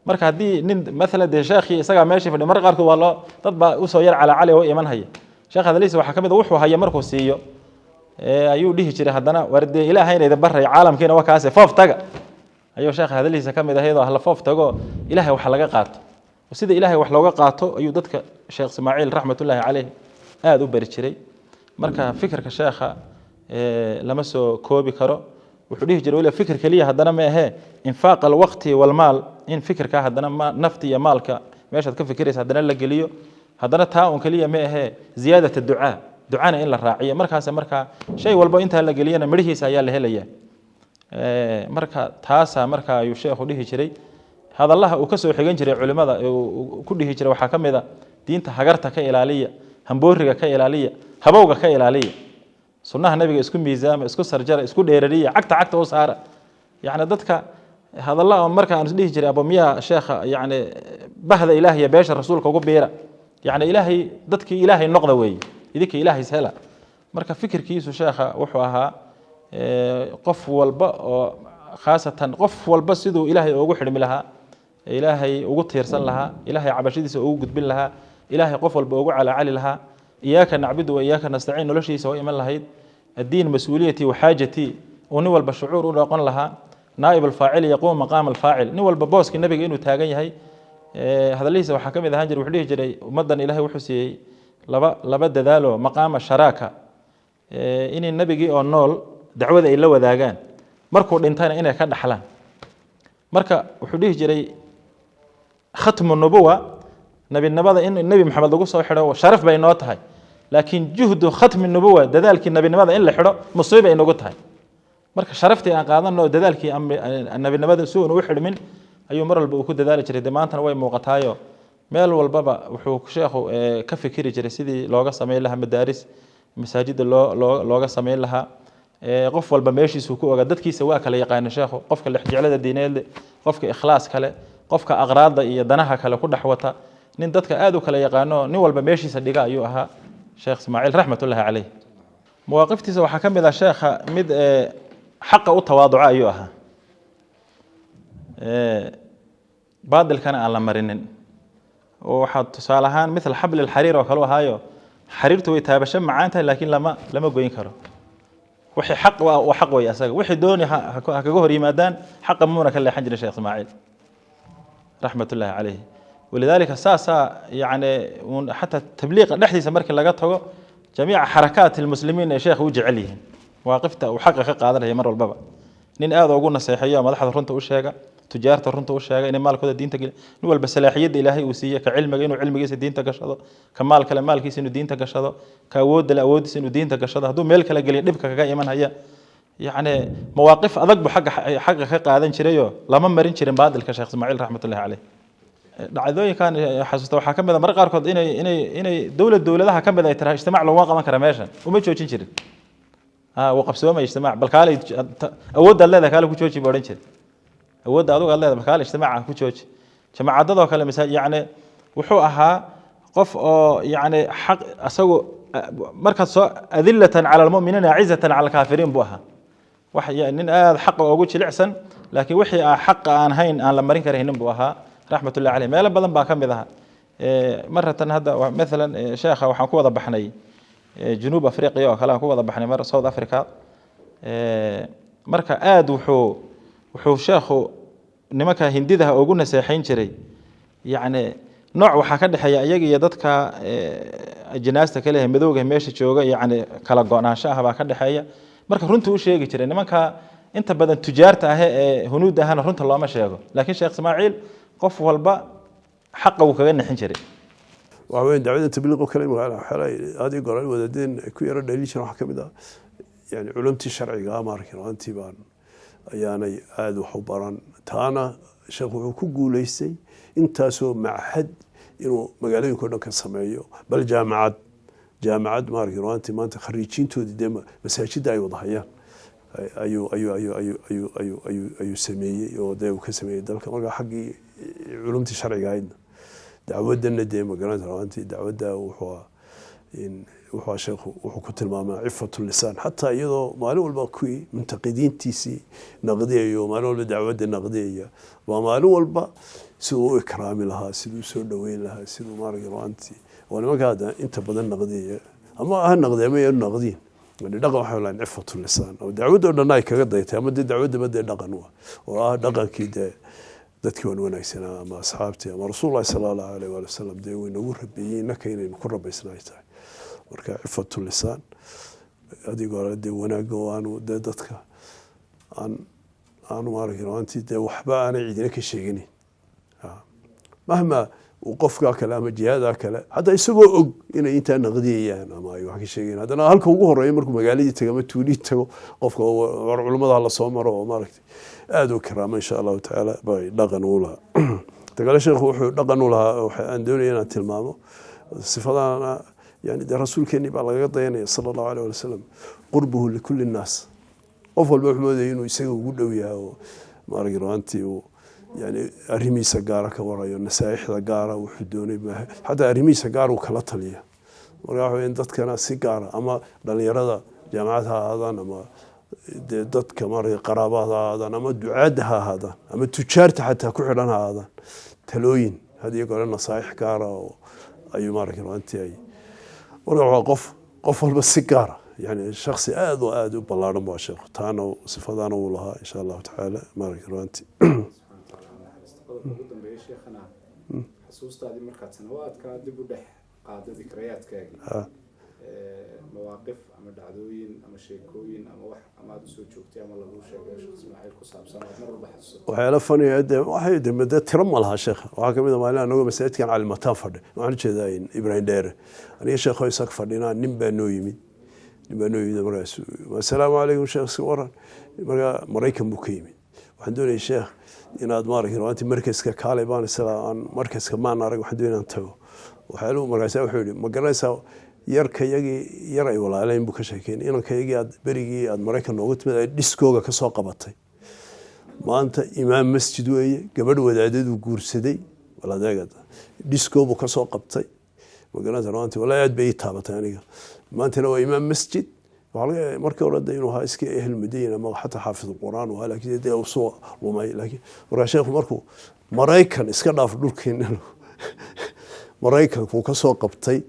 marka haddii nin maalan dee sheekhii isagaa meeshii fadhiya marka qaarkood waa loo dad baa usoo yar calacali oo iman haya sheekh hadaliisa waxaa ka mid a wuxuu haya markuu siiyo ayuu dhihi jiray haddana war dee ilaahayna idin baraya caalamkiina waa kaase foof taga ayuu sheekha hadaliisa ka mid ahaydoo hala foof tago ilaahay wax laga qaato sida ilaahay wax looga qaato ayuu dadka sheekh Ismaaciil raxmatullaahi calayh aad u bari jiray marka fikirka sheekha lama soo koobi karo wuxuu dhihi jiray wala fikir kaliya haddana ma ahe infaaq alwaqti walmaal in fikirka haddana nafti iyo maalka meeshaad ka fikiraysa haddana la geliyo haddana taa un kaliya ma ahe ziyaadat ducaa ducana in la raaciyo markaas marka shay walba inta la geliyana midhiisa ayaa la helayaa marka taasa marka ayuu sheekhu dhihi jiray hadallaha uu ka soo xigan jiray culimada ku dhihi jiray waxaa ka mid ah diinta hagarta ka ilaaliya hambooriga ka ilaaliya habowga ka ilaaliya sunnaha nabiga isku miisaama isku sarjara isku dheerariya cagta u saara yani dadka hadallaha marka aan dhihi jiray abo miya sheekha yani bahda ilaahiya beesha rasuulka ugu beera yani ilaahay dadkii ilaahay noqda weeye idinka ilaahay hela marka fikirkiisu sheekha wuxuu ahaa qof walba oo khaasatan qof walba siduu ilaahay ugu xidhmi lahaa ilaahay ugu tiirsan lahaa ilaahay cabashadiisa ugu gudbin lahaa ilaahay qof walba ugu calacali lahaa iyaaka nacbudu wa iyaaka nastaciin noloshiisa oo iman lahayd addiin mas-uuliyati wa xaajati oo nin walba shucuur u noqon lahaa naa'ib alfaacil yaquum maqaam alfaacil nin walba booskii nabiga inuu taagan yahay hadallihiisa waxaa ka mid ahaan jiray wuxuu dhihi jiray ummaddan ilaahay wuxuu siiyey laba dadaalo maqaama sharaaka inay nabigii oo nool dacwada ay la wadaagaan markuu dhintayna inay ka dhaxlaan marka wuxuu dhihi jiray khatmu nubuwa nabinimada in nabi maxamed lagu soo xidho sharaf bay noo tahay laakiin juhdu khatmi nubuwa dadaalkii nabinimada in la xidho musiibo ay nagu tahay marka sharaftii aan qaadano dadaalkii nabinimada si uu u xidhmin ayuu mar walba uu ku dadaali jiray maantana way muuqataayo meel walbaba wuxuu sheekhu ka fikiri jiray sidii looga sameyn lahaa madaaris masaajida looga sameyn lahaa qof walba meeshiisu ku ogaa dadkiisa waa kala yaqaan sheekhu qofka lixjeclada diineed qofka ikhlaas kale qofka aqraada iyo danaha kale ku dhaxwata nin dadka aad u kala yaqaano nin walba meeshiisa dhiga ayuu ahaa sheekh Ismaaciil raxmatullaahi calayh مواقفتي waxaa ka mid ah sheekha mid xaq u tawaaduca ayuu ahaa baadilkana aan la marinin oo waxa tusaale ahaan مثل حبل الحرير oo kale ahaayo xariirtu way taabasho macaanta laakiin lama goyn karo wixii xaq waa xaq way asaga wixii dooni ha kaga hor yimaadaan xaq muuna ka leexan jiray sheekh Ismaaciil raxmatullaahi calayh ولذلك ساسا يعني حتى تبليغ دحديسا markii laga tago جميع حركات المسلمين يا شيخ وجعليهم واقفته وحقق قادرها مر walbaba nin aad ugu naseexayo madaxda runta u sheega tijaarta runta u sheega in maalkooda diinta nin walba salaaxiyada ilaahay uu siiyo ka cilmiga inuu cilmigiisa diinta gashado ka maal kale maalkiisa inuu diinta gashado ka awoodiisa inuu diinta gashado haduu meel kale galiyo dhibka kaga iman haya يعني مواقف adag bu xaq ka qaadan jirayo lama marin jirin baadilka sheekh Ismaaciil raxmatullaahi calayh dhacdooyinkan xasuusta waxaa ka mid ah mar qaarkood inay dowladaha ka mid ay tahay ijtimaac loo qaban kara meeshan uma joojin jirin وقبسوما اجتماع بالكالي أود الله ذا كالي كوتشي بورنشل أود أدوك الله ذا بالكالي اجتماع كوتشي جماعة عدد كلام مثال يعني وحوها قف يعني حق أسوء مركز أذلة على المؤمنين عزة على الكافرين بوها وحي يعني حق أقولش لعسن لكن وحي حق عن هين عن لما رين كرهين بوها رحمة الله عليه ما لبضن باكم بذها مرة هذا مثلا شيخ وحنكو ضبحني junuub afriqiya oo kale aan ku wada baxnay mar South Africa marka aad wuxuu sheekhu nimanka hindidaha ugu naseexayn jiray yacni nooc waxa ka dhaxeeya iyaga iyo dadka ajnaasta kale ee madowga meesha jooga yacni kala go'naanshaha baa ka dhaxeeya marka runta uu sheegi jiray nimanka inta badan tujaarta ah ee hunuud ahana runta looma sheego laakiin Sheekh Ismaaciil qof walba xaq uu kaga nixin jiray وعوين دعوة تبليغ وكلام حلا هذه قرار ودين كويرة دليل شنو حكى بدا يعني علومتي الشرعية ماركين وأنتي بان يعني هذا حباران تانا شغله كوجو ليسي أنت سو معهد إنه مجالين كنا كسمعيه بل جامعات ماركين وأنتي ما أنت خريجين تودي دم مساجد أي وضحية أيو سمية وده وكسمية ده كمان حقي علومتي الشرعية عندنا دعوتنا ديما قرانت روانتي دعوتها وحوا شيخ وحو كنت الماما عفة اللسان حتى أيضا مالو الباكوي منتقدين تيسي نقدية مالو الدعوة النقدية ومالو البا سو إكرام لها سو دوين لها سو مارك روانتي وانا ما قاعدة انت بدل نقدية أما هالنقدية ما ينقدين يعني دقوا حولان عفة اللسان أو دعوتنا نايكا قضيتها أما دي دعوتنا بدأ دقنوا ودقن كده dadkii waan wanaagsanaa ama asxaabtii ama rasuulullaahi sallallahu alayhi wa sallam dee way nagu rabiyeen innaka inaynu ku rabaysnaay tahay marka cifatu lisaan adigoo dee wanaaga waanu dee dadka aanu maaragin antii dee waxba aanay cidina ka sheeganin mahma uu qofka kale ama jihaada kale hadda isagoo og inay intaa naqdiyayaan ama ay wax ka sheegeen haddana halka ugu horeeya markuu magaaladii tago ama tuulii tago qofka war culimada la soo maro oo maaragtay aad u karaama insha Allah taala bay dhaqan u laha tagala sheekhu wuxuu dhaqan u laha waxaan doonayaa inaan tilmaamo sifadana yani rasuulkeeni baa laga dayanaya sallallahu alayhi wa sallam qurbuhu likulli nas qof walba wuxuu mooday inuu isaga ugu dhow yahay oo maaragin antii يعني أرمي سجارة كورا ينسايح سجارة وحدوني ما حتى أرمي سجارة وكلاتلية وراحوا إن دت كنا سجارة أما دل يردا جماعتها هذا أما دت كمار قرابات هذا أما دعادها هذا أما تجارت حتى كحرنا هذا تلوين هذه يقول نصايح كارا أي مارك أنت أي وراحوا قف بس سجارة يعني الشخص آذو بالله رب واشر تانا صفاتنا والله إن شاء الله تعالى مارك أنت ugu dambeeyay sheekhana xasuustaadii markaad sanawaadka dib u dhex qaado dikrayaadkaagii mawaaqif ama dhacdooyin ama sheekooyin ama wax ama aad soo joogtay ama lagu sheegay Sheekh Ismaaciil ku saabsan mar walba xasuusto waxyaalo faniyeed waxay dibada tiro ma laha sheekh waxa kamid ah maalin anagu masaajidkan cali mataan fadhi waxaan jeedaa in Ibrahim Dheere aniga sheekho isaga fadhina nin baa noo yimid markaas assalaamu alaykum sheekh waran marka Mareykan buu ka yimid waxaan doonayaa sheekh inaad maaragtay anti markayska kaalay baan islaan markayska maan arag waxaan doonaan tago waxa uu markaas wuxuu yiri ma garanaysaa yar ay walaaleen buu ka sheekeen inankayagii aad berigii aad Mareykan noogu timid ay diskooga ka soo qabatay maanta imaam masjid weeye gabadh wadaadadu guursaday walaadeegada diskoobu ka soo qabtay ma garanaysaa anti walaayad bay taabatay aniga maanta waa imaam masjid markii hore inuu haa iska ehl Madiina ma xataa xaafid quraan waa laakiin dee uu soo lumay laakiin marka sheekhu markuu Mareykan iska dhaaf dhulkeena Mareykan uu ka soo qabtay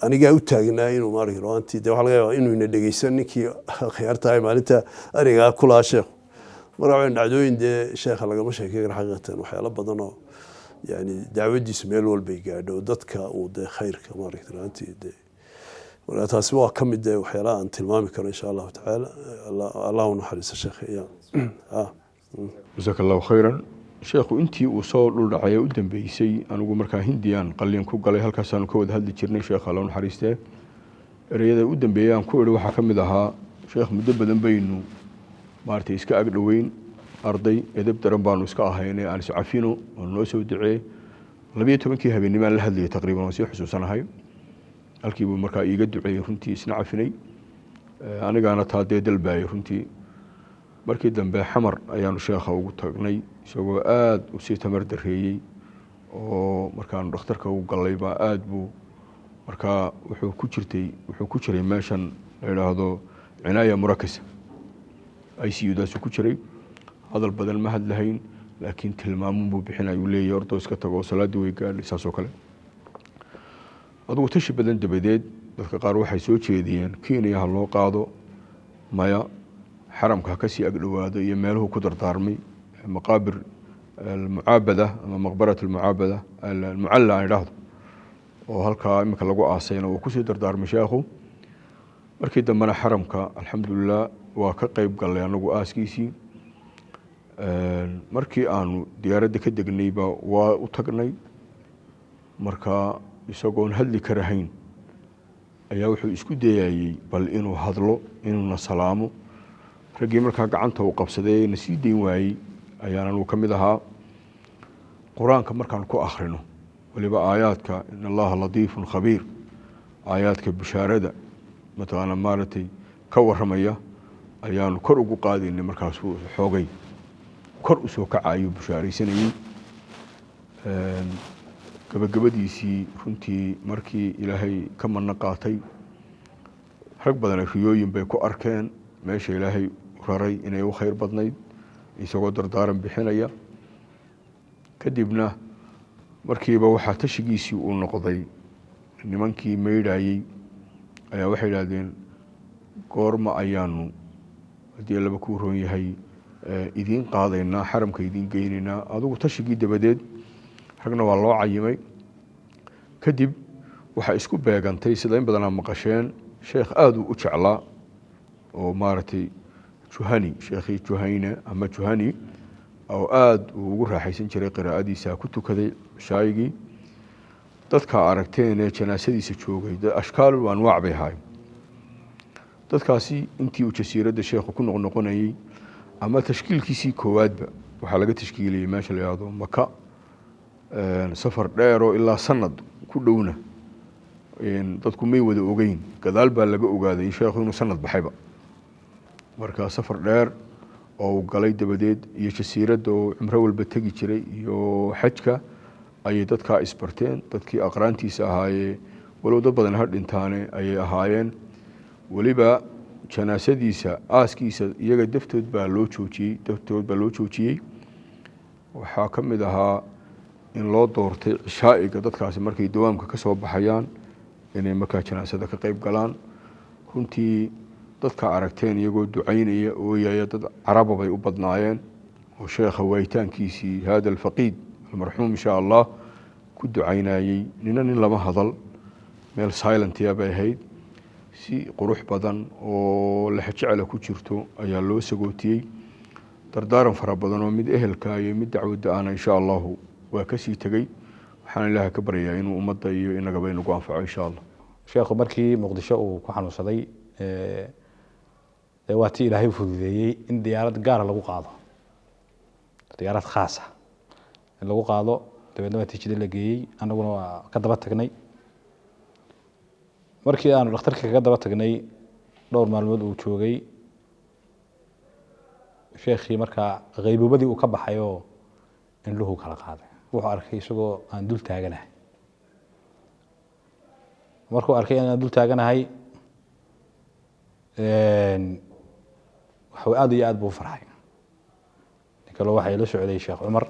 aniga u taagnaa inuu maarkii roontii dee waxa laga yaabaa inuu ina dhageysan ninkii khiyaartaay maalinta ariga kula sheekh marka dhacdooyin dee sheekha laga sheekay xaqiiqatan waxyaalo badan oo yani dacwadiisu meel walba ay gaadho dadka uu dee khayrka maarkii roontii dee ولا تاسوا كم يد وحيلا أن تلمامي كر إن شاء الله تعالى الله ونحرس الشيخ يا جزاك الله خيرا شيخ أنتي وصول الرعاية قدام بيسي أنا أقول مركا هنديان قال لي قال لي هالكاسان كود هذا تشرني شيخ الله ونحرسته الرياضة قدام بيان كل واحد كم دها شيخ مدبر بينه مارتي إسكا أقلوين أرضي يدب تربان وإسكا هيني أنا سعفينه ونوسو دعي لبيته من كي هبيني ما لهذي تقريبا وسيح خصوصا هاي halkii buu markaa iiga duceeyay runtii isna cafinay anigaana taadee dalbaayay runtii markii dambe xamar ayaanu sheekha ugu tagnay isagoo aad u sii tamar dareeyay oo markaan dhakhtarka ugu galay baa aad buu markaa wuxuu ku jiray meeshan la yiraahdo cinaaya murakasa ICU daas ku jiray hadal badan ma hadlahayn laakiin tilmaamun buu bixinay uu leeyahay ordo iska tago salaad way gaadhay saasoo kale adugu tashi badan dabadeed dadka qaar waxay soo jeediyeen Kenya ha loo qaado maya xaramka ha kasii agdhowaado iyo meeluhu ku dardaarmay maqaabir almucaabada ama maqbarat almucaabada almucalla aan idhaahdo oo halkaa iminka lagu aasayna uu kusii dardaarmay sheekhu markii dambena xaramka alxamdulilah waa ka qayb gallay anagu aaskiisii markii aanu diyaaradda ka degnayba waa u tagnay marka isagoon hadli karahayn ayaa wuxuu isku dayayey bal inuu hadlo inuuna salaamo raggii markaa gacanta uu qabsaday na sii dayn waayey ayaan anugu ka mid ahaa qur-aanka markaan ku akhrino waliba aayaadka in allaha latiifun khabiir aayaadka bishaarada mataqaana maaragtay ka warramaya ayaanu kor ugu qaadaynay markaasuu xoogay kor u soo kacayuu bishaaraysanayey gabagabadiisii runtii markii ilaahay ka manno qaatay rag badan riyooyin bay ku arkeen meesha ilaahay raray inay u khayr badnayd isagoo dardaaran bixinaya kadibna markiiba waxaa tashigiisii uu noqday nimankii maydhayey ayaa waxay idhaahdeen goorma ayaanu haddii laba kuu roon yahay idiin qaadaynaa xaramka idiin geynaynaa adigu tashigii dabadeed ragna waa loo cayimay kadib waxaa isku beegantay sida in badanaa maqasheen sheekh aada u jeclaa oo maaragtay juhani sheekhii juhayne ama juhani oo aada uu ugu raaxaysan jiray qiraa'adiisa ku tukaday shaayigii dadka aragteen ee janaasadiisa joogay ashkaal anwaac bay ahaayeen dadkaasi intii uu jasiiradda sheekhu ku noqnoqonayey ama tashkiilkiisii koowaadba waxaa laga tashkiilayay meesha la yihahdo maka safar dheeroo ilaa sanad ku dhowna dadku may wada ogeyn gadaal baa laga ogaaday sheekhu inuu sanad baxayba marka safar dheer oo uu galay dabadeed iyo jasiiradda oo cumro walba tegi jiray iyo xajka ayay dadkaa isbarteen dadkii aqraantiisa ahaayee walow dad badan ha dhintaane ayay ahaayeen weliba janaasadiisa aaskiisa iyaga daftood baa loo joojiyey waxaa ka mid ahaa in loo doortay cishaa'iga dadkaasi markay dawaamka ka soo baxayaan inay markaa janaasada ka qayb galaan runtii dadka aragteen iyagoo ducaynaya ooyaya dad caraba bay u badnaayeen oo sheekha waayitaankiisii hada alfaqiid almarxuum insha allah ku ducaynayey nina nin lama hadal meel silentia bay ahayd si qurux badan oo lexjecla ku jirto ayaa loo sagootiyey dardaaran fara badan oo mid ehelka iyo mid dacwadda ana insha allahu waa kasii tegey waxaan ilaaha ka baryayaa inuu ummadda iyo inagaba inagu anfaco insha allah sheekhu markii muqdisho uu ku xanuunsaday waa tii ilaahay fududeeyey in diyaarad gaara lagu qaado diyaarad khaasa in lagu qaado dabeedna waa tiijada la geeyey annaguna waa ka daba tagnay markii aanu dhakhtarka kaga daba tagnay dhowr maalmood uu joogay sheekhii markaa qaybuubadii uu ka baxay oo indhuhu kala qaaday wuxuu arkay isagoo aan dul taaganahay markuu arkay inaan dul taaganahay waxuu aad iyo aad buu u farxay ninkalo waxaa ila socday sheekh cumar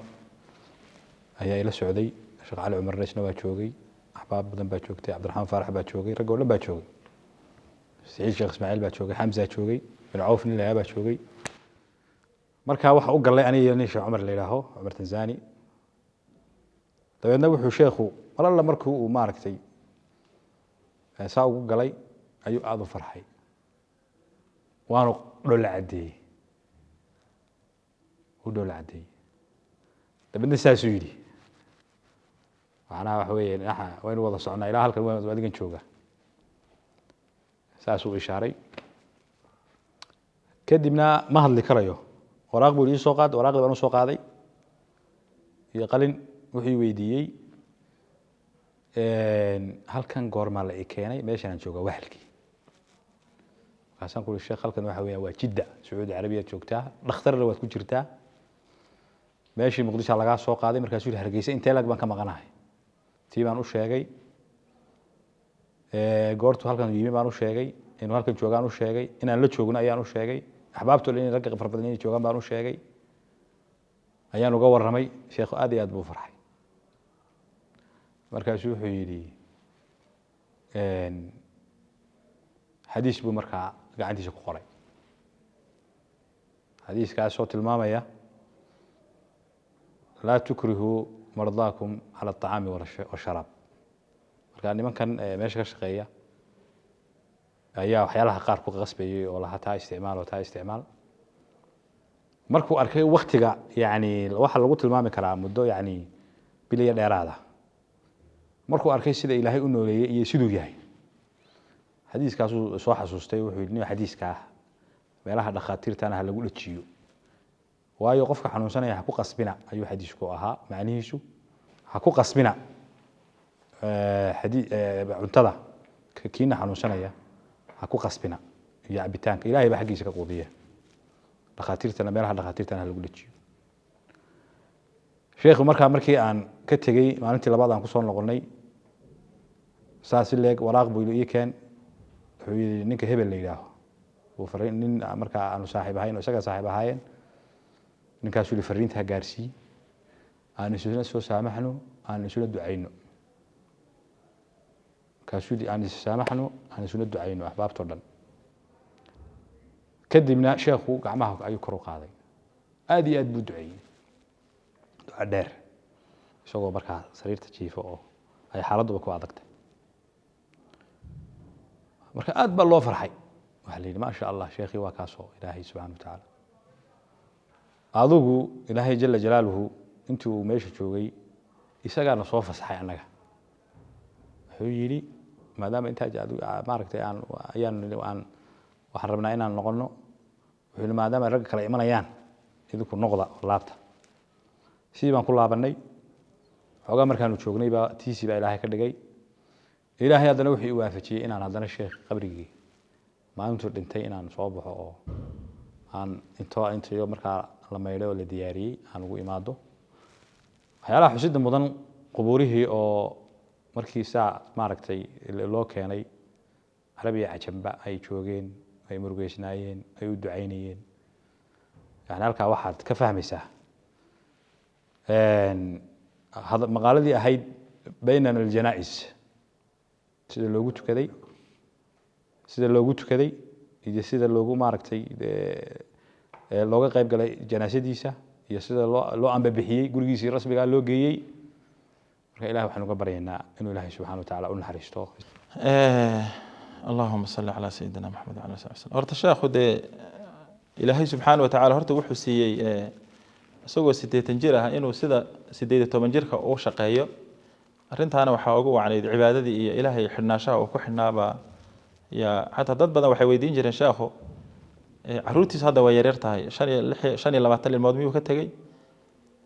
ayaa ila socday sheekh cali cumar isna waa joogay axbaab badan baa joogtay cabdiraxmaan faarax baa joogay rag oo dhan baa joogay saciid sheekh ismaaciil baa joogay xamza joogay bin cawf nin lahaa baa joogay markaa waxa u galay aniga nin sheekh cumar la yidhaaho cumar tanzani dabeedna wuxuu sheekhu mar alla markii uu maaragtay saa ugu galay ayuu aada u farxay waanu dhola caddeeyey u dhola caddeeyey dabeedna saasuu yidhi macnaha waxa weeye waynu wada socnaa ilaa halkan waa adigan jooga saasuu ishaaray kadibna ma hadli karayo waraaq buu ii soo qaaday waraaqdii baan u soo qaaday iyo qalin wuxuu weydiiyey halkan goormaa la ii keenay meeshan aan joogaa waxalkii markaasaan ku sheekh halkan waxa weeyaan waa jidda sacuudi carabiya joogtaa dhakhtarna waad ku jirtaa meeshii muqdisho lagaa soo qaaday markaasuu yidhi hargeysa intee lag baan ka maqanahay tii baan u sheegay goortu halkan yimi baan u sheegay inuu halkan joogaan u sheegay inaan la joogno ayaan u sheegay axbaabtu in ragga fara badan inay joogaan baan u sheegay ayaan uga warramay sheekhu aad iyo aad buu u farxay markaasuu wuxuu yidhi xadiis buu markaa gacantiisa ku qoray xadiiskaasoo tilmaamaya laa tukrihuu mardaakum cala aطacaami washaraab marka nimankan meesha ka shaqeeya ayaa waxyaalaha qaar ku qasbayay oo lahaa taa isticmaal oo taa isticmaal markuu arkay waktiga yani waxa lagu tilmaami karaa muddo yani biliya dheeraada markuu arkay sida ilaahay u nooleeyay iyo siduu yahay xadiiskaasuu soo xasuustay wuxuu yidhi nin xadiiska ah meelaha dhakhaatiirtana ha lagu dhajiyo waayo qofka xanuunsanaya ha ku qasbina ayuu xadiisku ahaa macnihiisu ha ku qasbina cuntada kiina xanuunsanaya ha ku qasbina iyo cabitaanka ilaahay baa xaggiisa ka quudiya dhakhaatiirtana meelaha dhakhaatiirtana ha lagu dhajiyo sheekhu markii aan ka tegey maalintii labaad aan kusoo noqonnay saas leeg waraaq buu ii keen wuxuu yidhi ninka hebel la yidhaaho uu fariin nin markaa aanu saaxiib ahayn oo isaga saaxiib ahaayeen ninkaasuu yidhi fariinta ha gaarsii aan isuna soo saamaxno aan isuna ducayno markaasuu yidhi aan issaamaxno aan isuna ducayno axbaabtoo dhan kadibna sheekhu gacmaha ayuu kor u qaaday aad iyo aad buu duceeyey duca dheer isagoo markaa sariirta jiifo oo ay xaaladduba ku adagtay marka aad baa loo farxay waxaa la yidhi maa sha allah sheekhii waa kaasoo ilaahay subxana wa tacaala adigu ilaahay jala jalaaluhu intii uu meesha joogay isagaana soo fasaxay annaga wuxuu yidhi maadaama intaa maaragtay waxaan rabnaa inaan noqono wuxuu yidhi maadaama ragga kale imanayaan idinku noqda oo laabta sidii baan ku laabannay xoogaa markaanu joognay baa tiisii baa ilaahay ka dhigay ilaahay haddana wuxuu i waafajiyey inaan haddana sheekh qabrigii maalintuu dhintay inaan soo baxo oo aan intayo markaa la maydhay oo la diyaariyey aan ugu imaado waxyaalaha xusida mudan qubuurihii oo markii saa maaragtay loo keenay carabiya cajamba ay joogeen ay murugeysnaayeen ay u ducaynayeen yani halkaa waxaad ka fahmaysaa maqaaladii ahayd baynana aljanaa-is sida loogu tukaday iyo sida loogu maaragtay looga qayb galay janaasadiisa iyo sida loo ambabixiyey gurigiisii rasmigaa loo geeyey marka ilahi waxaanu ka baryaynaa inuu ilaahay subxana wa tacaala u naxariisto allahuma salli calaa sayidina maxamed wala sali slam horta sheekhu dee ilaahay subxaana wa tacala horta wuxuu siiyey isagoo 80 jir ah inuu sida 18 jirka u shaqeeyo arrintaana waxaa ugu wacnayd cibaadadii iyo ilaahay xidhnaashaha uu ku xidhnaaba ya xataa dad badan waxay weydiin jireen sheekhu caruurtiisu hadda waa yaryar tahay 25 ilmood miyuu ka tegey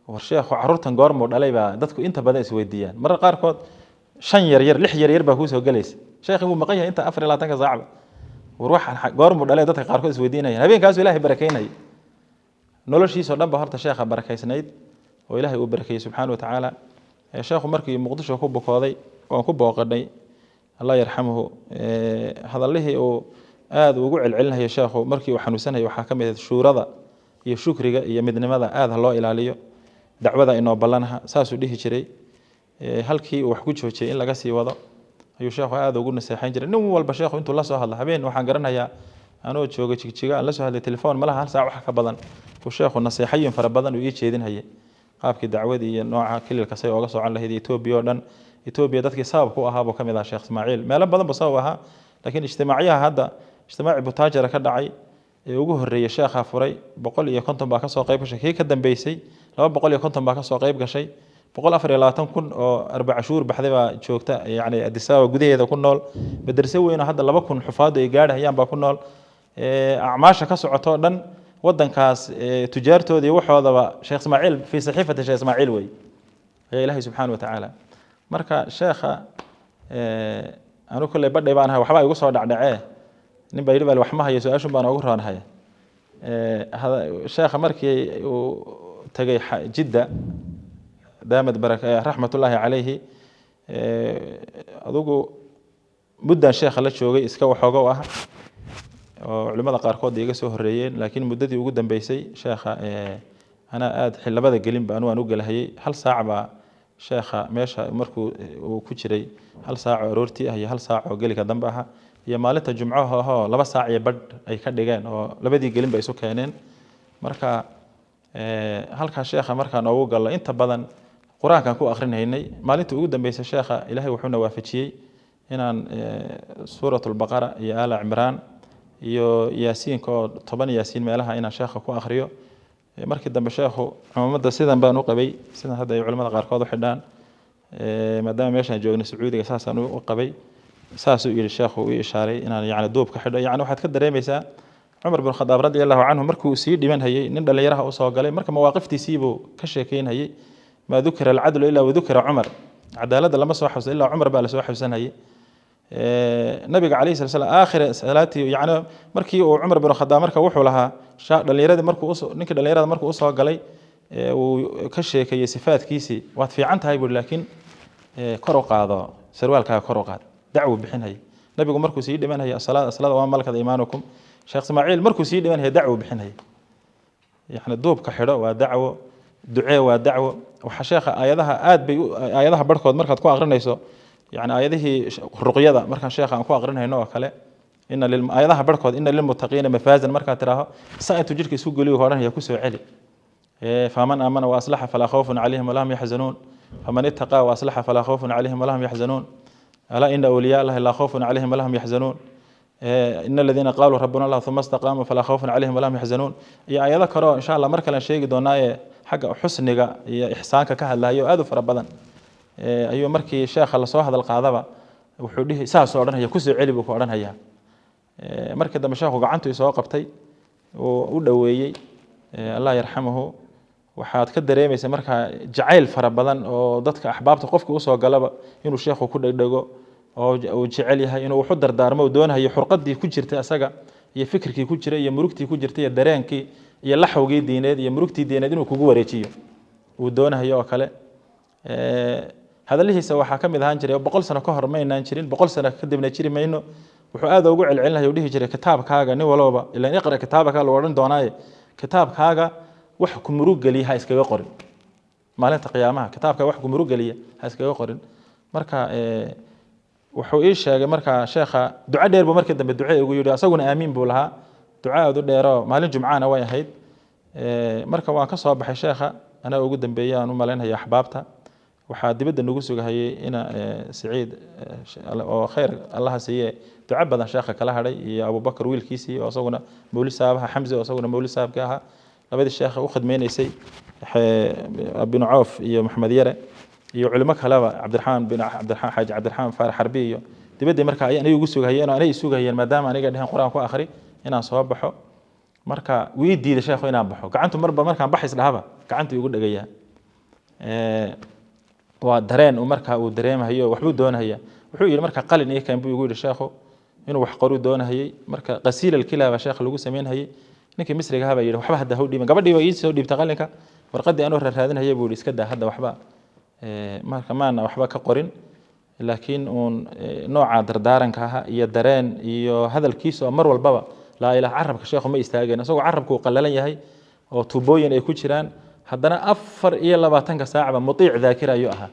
war sheekhu caruurtan goormuu dhalay baa dadku inta badan isweydiiyaan marka qaarkood 5 yaryar 6 yaryar baa kuusoo galaysa sheekhi wuu maqan yahay inta 24 saacba war waxaan goormuu dhalay dadka qaarkood isweydiinayaan habeenkaasuu ilaahay barakeynaya noloshiisoo dhan ba horta sheekha barakaysnayd oo ilaahay uu barakeeyey subxaana wa tacaala sheekhu markii muqdisho ku bukooday waan ku booqanay allah yarxamuhu hadallihii uu aad ugu celcelinayo sheekhu markii uu xanuunsanayay waxaa ka mid ah shuurada iyo shukriga iyo midnimada aad loo ilaaliyo dacwada inoo ballanaha saasuu dhihi jiray halkii uu wax ku joojiyey in laga sii wado ayuu sheekhu aad ugu naseexayn jiray nin walba sheekhu intuu la soo hadla habeen waxaan garanayaa anoo jooga jigjiga aan la soo hadlay telefoon malaha hal saac wax ka badan uu sheekhu naseexayin fara badan uu ii jeedinayay qaabkii dacwadii iyo nooca kililka say ooga socon lahayd Ethiopia oo dhan Ethiopia dadkii sabab ku ahaa buu kamid ah Sheekh Ismaaciil meelo badan buu sabab ahaa laakiin ijtimaaciyaha hadda ijtimaaci Butaajara ka dhacay ee ugu horeeyay sheekha furay 150 baa ka soo qayb gashay kii ka dambeysay 250 baa ka soo qayb gashay 124 oo 4 shuur baxday baa joogta yani Addis Ababa gudaheeda ku nool madrasa weyn hadda 2,000 xufaad ay gaadhayaan baa ku nool acmaasha ka socoto dhan wadankaas tujaartoodii waxoodaba Sheekh Ismaaciil fi saxiifati Sheekh Ismaaciil way ya ilaahay subxaana wa tacaala marka sheekha anu kale badhay baan ahay waxba igu soo dhacdhacee nin baa yidhi bal wax ma hayo su-aashun baan ugu roonahay sheekha markii uu tagay jidda daamad raxmatullaahi calayhi adugu muddan sheekha la joogay iska waxooga u ah oo culimada qaarkood iga soo horeeyeen laakiin muddadii ugu dambeysay sheekha ana aad xilabada gelin baan u galahayay hal saac baa sheekha meesha markuu uu ku jiray hal saac oo aroortii ah iyo hal saac oo gelika dambe ah iyo maalinta jumcaha oo 2 saac iyo badh ay ka dhigeen oo labadii gelin bay isu keeneen marka halka sheekha markaan ugu galay inta badan quraankan ku akhrinay maalintii ugu dambeysay sheekha ilaahay wuxuu na waafajiyay inaan suuratul baqara iyo aala imraan iyo yaasiin ko 10 yaasiin meelaha inaan sheekha ku akhriyo markii dambe sheekhu ummadda sidan baan u qabay sidan hadda ay culimada qaar kood u xidhaan maadaama meeshaan joogno Sacuudiga saasaan u qabay saasuu yiri sheekhu uu ishaaray inaan yaani duubka xidho yaani waxaad ka dareemaysaa Umar bin Khattab radiyallahu anhu markuu sii dhiman hayay nin dhalinyaraha u soo galay marka mawaaqiftiisii buu ka sheekeynayay ma dhukira al-adl illa wa dhukira Umar cadaalada lama soo xasuusan illa Umar baa la soo xasuusanayay nabiga kaleey sallallahu aakhir salaati yaani markii uu Umar bin Khattab marka wuxuu lahaa dhalinyarada markuu ninka dhalinyarada markuu soo galay uu ka sheekayay sifaadkiisii waad fiican tahay buu laakiin kor u qaado sarwaalka kor u qaad dacwo bixinay nabigu markuu sii dhimanay salaada waa malakada iimaanukum sheekh Ismaaciil markuu sii dhimanay dacwo bixinay yaani duubka xidho waa dacwo ducee waa dacwo waxa sheekha aayadaha aad bay aayadaha barkood markaad ku aqrinayso يعني آياته الرقية مركان شيخ أنكو أقرنها إنه كله إن آياتها بركض إن للمتقين مفازا مركان تراها سائل تجرك سوق لي وهران يكسو علي فمن آمن وأصلح فلا خوف عليهم ولا هم يحزنون فمن اتقى وأصلح فلا خوف عليهم ولا هم يحزنون ألا إن أولياء الله لا خوف عليهم ولا هم يحزنون إن الذين قالوا ربنا الله ثم استقاموا فلا خوف عليهم ولا هم يحزنون يا آيات كرا إن شاء الله مركان شيء دوناي حق حسنك يا إحسانك كهلا يؤذوا فربنا ayuu markii sheekha la soo hadal qaadaba wuxuu dhihi saas oo dhan haya ku soo celi buu ku oran haya markii dambe sheekhu gacantu soo qabtay oo u dhaweeyay Allah yarxamahu waxaad ka dareemaysaa marka jacayl fara badan oo dadka ahbaabta qofka u soo galaba inuu sheekhu ku dhagdhago oo jecel yahay inuu wuxuu dardaarmo oo doonayo xurqadii ku jirtay asaga iyo fikirkii ku jiray iyo murugtii ku jirtay iyo dareenkii iyo laxawgii diineed iyo murugtii diineed inuu kugu wareejiyo uu doonayo oo kale هذا اللي هي سوى حكم إذا هنجري وبقول سنة كهر ما ينجرين بقول سنة كذب نجري ما إنه وهذا وقع العلة يوديه جري كتاب كاجا ني با إلا نقرأ كتابك على ورن دوناي كتاب كاجا وحكم مروج لي هاي سكوا قرن ما لين تقيامها كتابك وحكم مروج لي هاي سكوا قرن مركا وحو إيش يا مركا شيخة دعاء دير بمركز دم الدعاء يقول أسوون آمين بولها دعاء دو ديرا ما لين جمعان ويا هيد مركا وانكسر بحي شيخة أنا أقول دم بيان وما لين هي أحبابتها waxaa dibadda nagu sugahayay ina Saciid oo khayr Allah siiye duca badan sheekha kala haday iyo Abu Bakar wiilkiisii oo asaguna Mawlid Saabaha Hamza oo asaguna Mawlid Saabka aha labadii sheekha u khidmeynaysay Ibn Auf iyo Maxamed Yare iyo culimo kale Cabdiraxmaan bin Cabdiraxmaan Xaaji Cabdiraxmaan Faarax Harbi iyo dibadda marka ay anigu sugahayeen anay sugahayeen maadaama aniga dhahan quraan ku akhri inaan soo baxo marka wii diiday sheekhu inaan baxo gacantu marba markaan baxis dhahaba gacantu igu dhagaya ودرين ومركها ودريم هي وحبو دون هي وحبو مركها قلن إيه كان بيقول الشيخ إنه وحقرو دون هي مركها غسيل الكلى وشيخ لوجو سمين هي نك مصر جهابا يروح وحبها هدهودي من قبل دي ويجي سودي بتغلنك ورقد أنا ورر هذين هي بيقول إسكده هذا وحبا مركها ما أنا وحبا كقرن لكن نوع دردارن كها يدرين هذا الكيس أمر والبابا لا إله عربك الشيخ ما يستاجن سو عربك وقللن يهي أو تبوين يكوشران هذانا أفر إيه لباتنك ساعة مطيع ذاكرة يؤها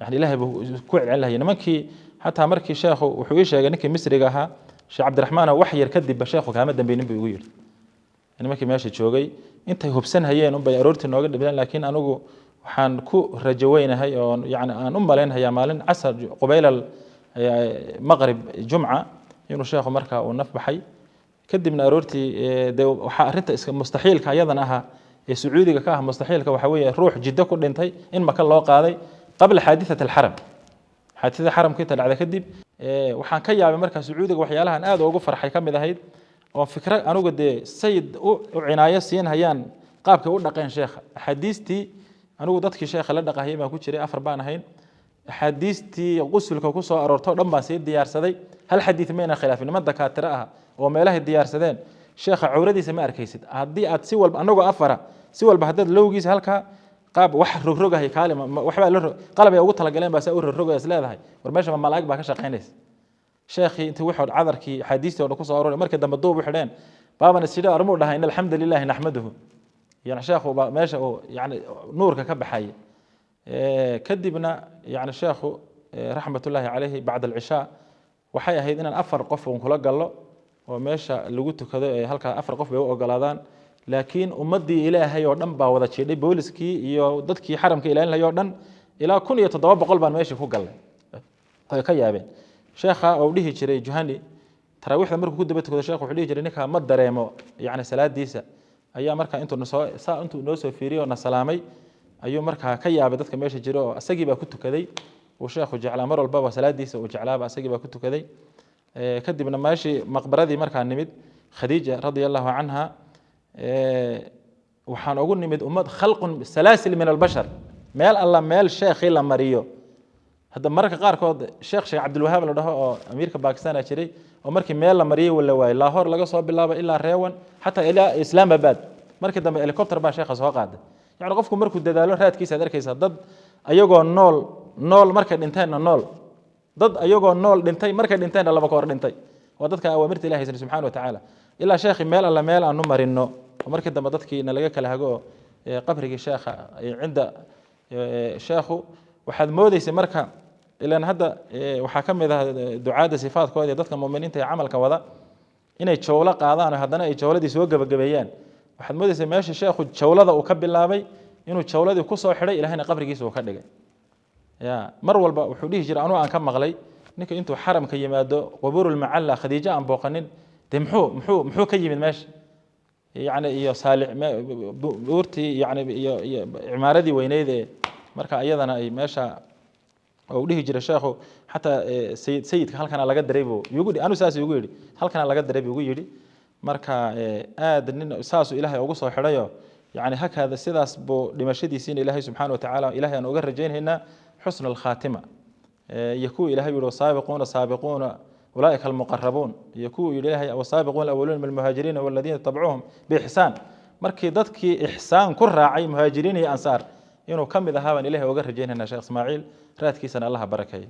يعني الله كوع على هي نمكي حتى مركي شيخ وحويش نكي مصري جاها شيخ عبد الرحمن وحي يركض بشيخه كامل بين بيقول يعني ماكي ماشي شوقي أنت هو بسن هي نم بيرورت إنه قد بلان لكن أنا جو حن كو رجوين هي يعني أنا لين هي مالن عصر قبيل المغرب جمعة ينو شيخ مركا ونف بحي كدي من أرورتي ده وحارنت مستحيل كأيضا أها السعودي كاه مستحيل كوحوية روح جدة كل انتهي إن ما كان الله قاضي قبل حادثة الحرم حادثة الحرم كده على كدب وحن كيا بمركز سعودي وحيالها أنا هذا وقف فرح كم ذا هيد وفكرة أنا قد السيد وعناية سين هيان قابك ودنا قين شيخ حديثتي أنا قدتك شيخ لدقة هي ما كنت شري أفربان هين حديثتي غسل كوكوس أرورتو لما سيد ديار سدي هل حديث مين خلاف لما دكاترها وما له الديار سدين شيخ عوردي سمع أركيسد هدي أتسول أنا أفرا سوى البحثات لو جيس هلكا قاب وح رجع هي كلمة وحبا قلب يقول طلع جلين بس أقول الرجع يسلا هاي ورماشة من ملاك بقى شقينيس شيخي أنت وحد عذرك حديثي ولا قصة أوري مركز دم الضوء بحرين بابا السيدة أرمور لها إن الحمد لله نحمده يعني شيخ ماشى يعني نور ككب حي كدبنا يعني الشيخ رحمة الله عليه بعد العشاء waxay ahayd inaan 4 qof uun kula gallo oo meesha lagu tukado ee halka 4 qof bay u ogolaadaan laakiin ummadii ilaahay oo dhan baa wada jeeday booliskii iyo dadkii xaramka ilaalinayay oo dhan ilaa 1700 baan meesha ku galnay ay ka yaabeen sheekha oo dhihi jiray Juhani taraawixda markuu ku daba tukado sheekhu wuxuu dhihi jiray ninka ma dareemo yaani salaadiisa ayaa markaa intuu noo soo fiiriyo na salaamay ayuu markaa ka yaabay dadka meesha jira oo asagii baa ku tukaday oo sheekhu jeclaa mar walba salaadiisa uu jeclaaba asagii baa ku tukaday kadibna maashi maqbaradii markaa nimid Khadija radiyallahu anha waxaan ugu nimid ummad khalqun salaasil min albashar meel alla meel sheekhi la mariyo hadda marka qaarkood sheekh Abdul Wahhab la dhaho oo amiirka Pakistan ah jiray oo markii meel la mariyay wala waay Lahore laga soo bilaabo ilaa Reewan hatta ilaa Islamabad markii dambe helicopter baa sheekha soo qaaday yani qofku markuu dadaalo raadkiisa arkaysa dad ayagoo nool markay dhinteen nool dad ayagoo nool dhintay markay dhinteen laba koor dhintay waa dadka awaamirta Ilaahay subhanahu wa ta'ala ilaa sheekhi meel alla meel aanu marino markii dambe dadkiina laga kala hago qabrigii sheekha cinda sheekhu waxaad moodaysay marka ilaan hadda waxa kamid ah ducaada sifaadkooda dadka muuminiinta ee amalka wada inay jawla qaadaan haddana ay jawladii soo gabagabeeyaan waxaad moodaysay meesha sheekhu jawlada uu ka bilaabay inuu jawladii ku soo xiray ilaahayna qabrigiisa uu ka dhigay ya mar walba wuxuu dhihi jiray anuu aan ka maqlay ninka intuu xaramka yimaado quburul maalla Khadija aan booqanin muxuu ka yimid meesha يعني iyo saalix buurtii yani iyo imaaradii weyneed marka ayadana ay meesha oo dhihi jiray sheekhu hatta sayidka halkana laga dareebo yugu anu saas yugu yiri halkana laga dareebo yugu yiri marka aad nin saas ilaahay ugu soo xirayo yani hakada sidaas buu dhimashadiisa ilaahay subhanahu wa ta'ala ilaahay aan uga rajaynayna husn al khatima yakuu ilaahay yiri saabiquuna أولئك المقربون يكون إليه والسابقون الأولون من المهاجرين والذين تبعوهم بإحسان مركي ضدكي إحسان كرة عي مهاجرين أنصار إنه كم إذا هابن إليه وقرر جينا شيخ إسماعيل راتكي سنة الله بركة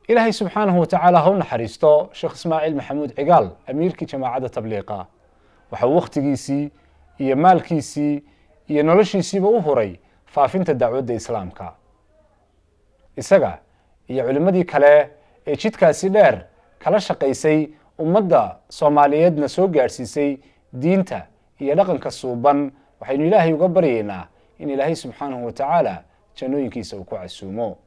إلهي سبحانه وتعالى هون حريستو شيخ إسماعيل محمود عقال أمير كي جماعة تبليغا وحو وقتكيسي إيا مالكيسي إيا نولشيسي بأوهري فافنت الدعوة دا إسلامكا إساقا إيا علمدي كلا إيا جيدكاسي دير kala shaqaysay ummadda Soomaaliyeedna soo gaarsiisay diinta iyo dhaqanka suuban waxaynu Ilaahay uga baryeynaa in Ilaahay subhanahu wa ta'ala jannooyinkiisa uu ku casuumo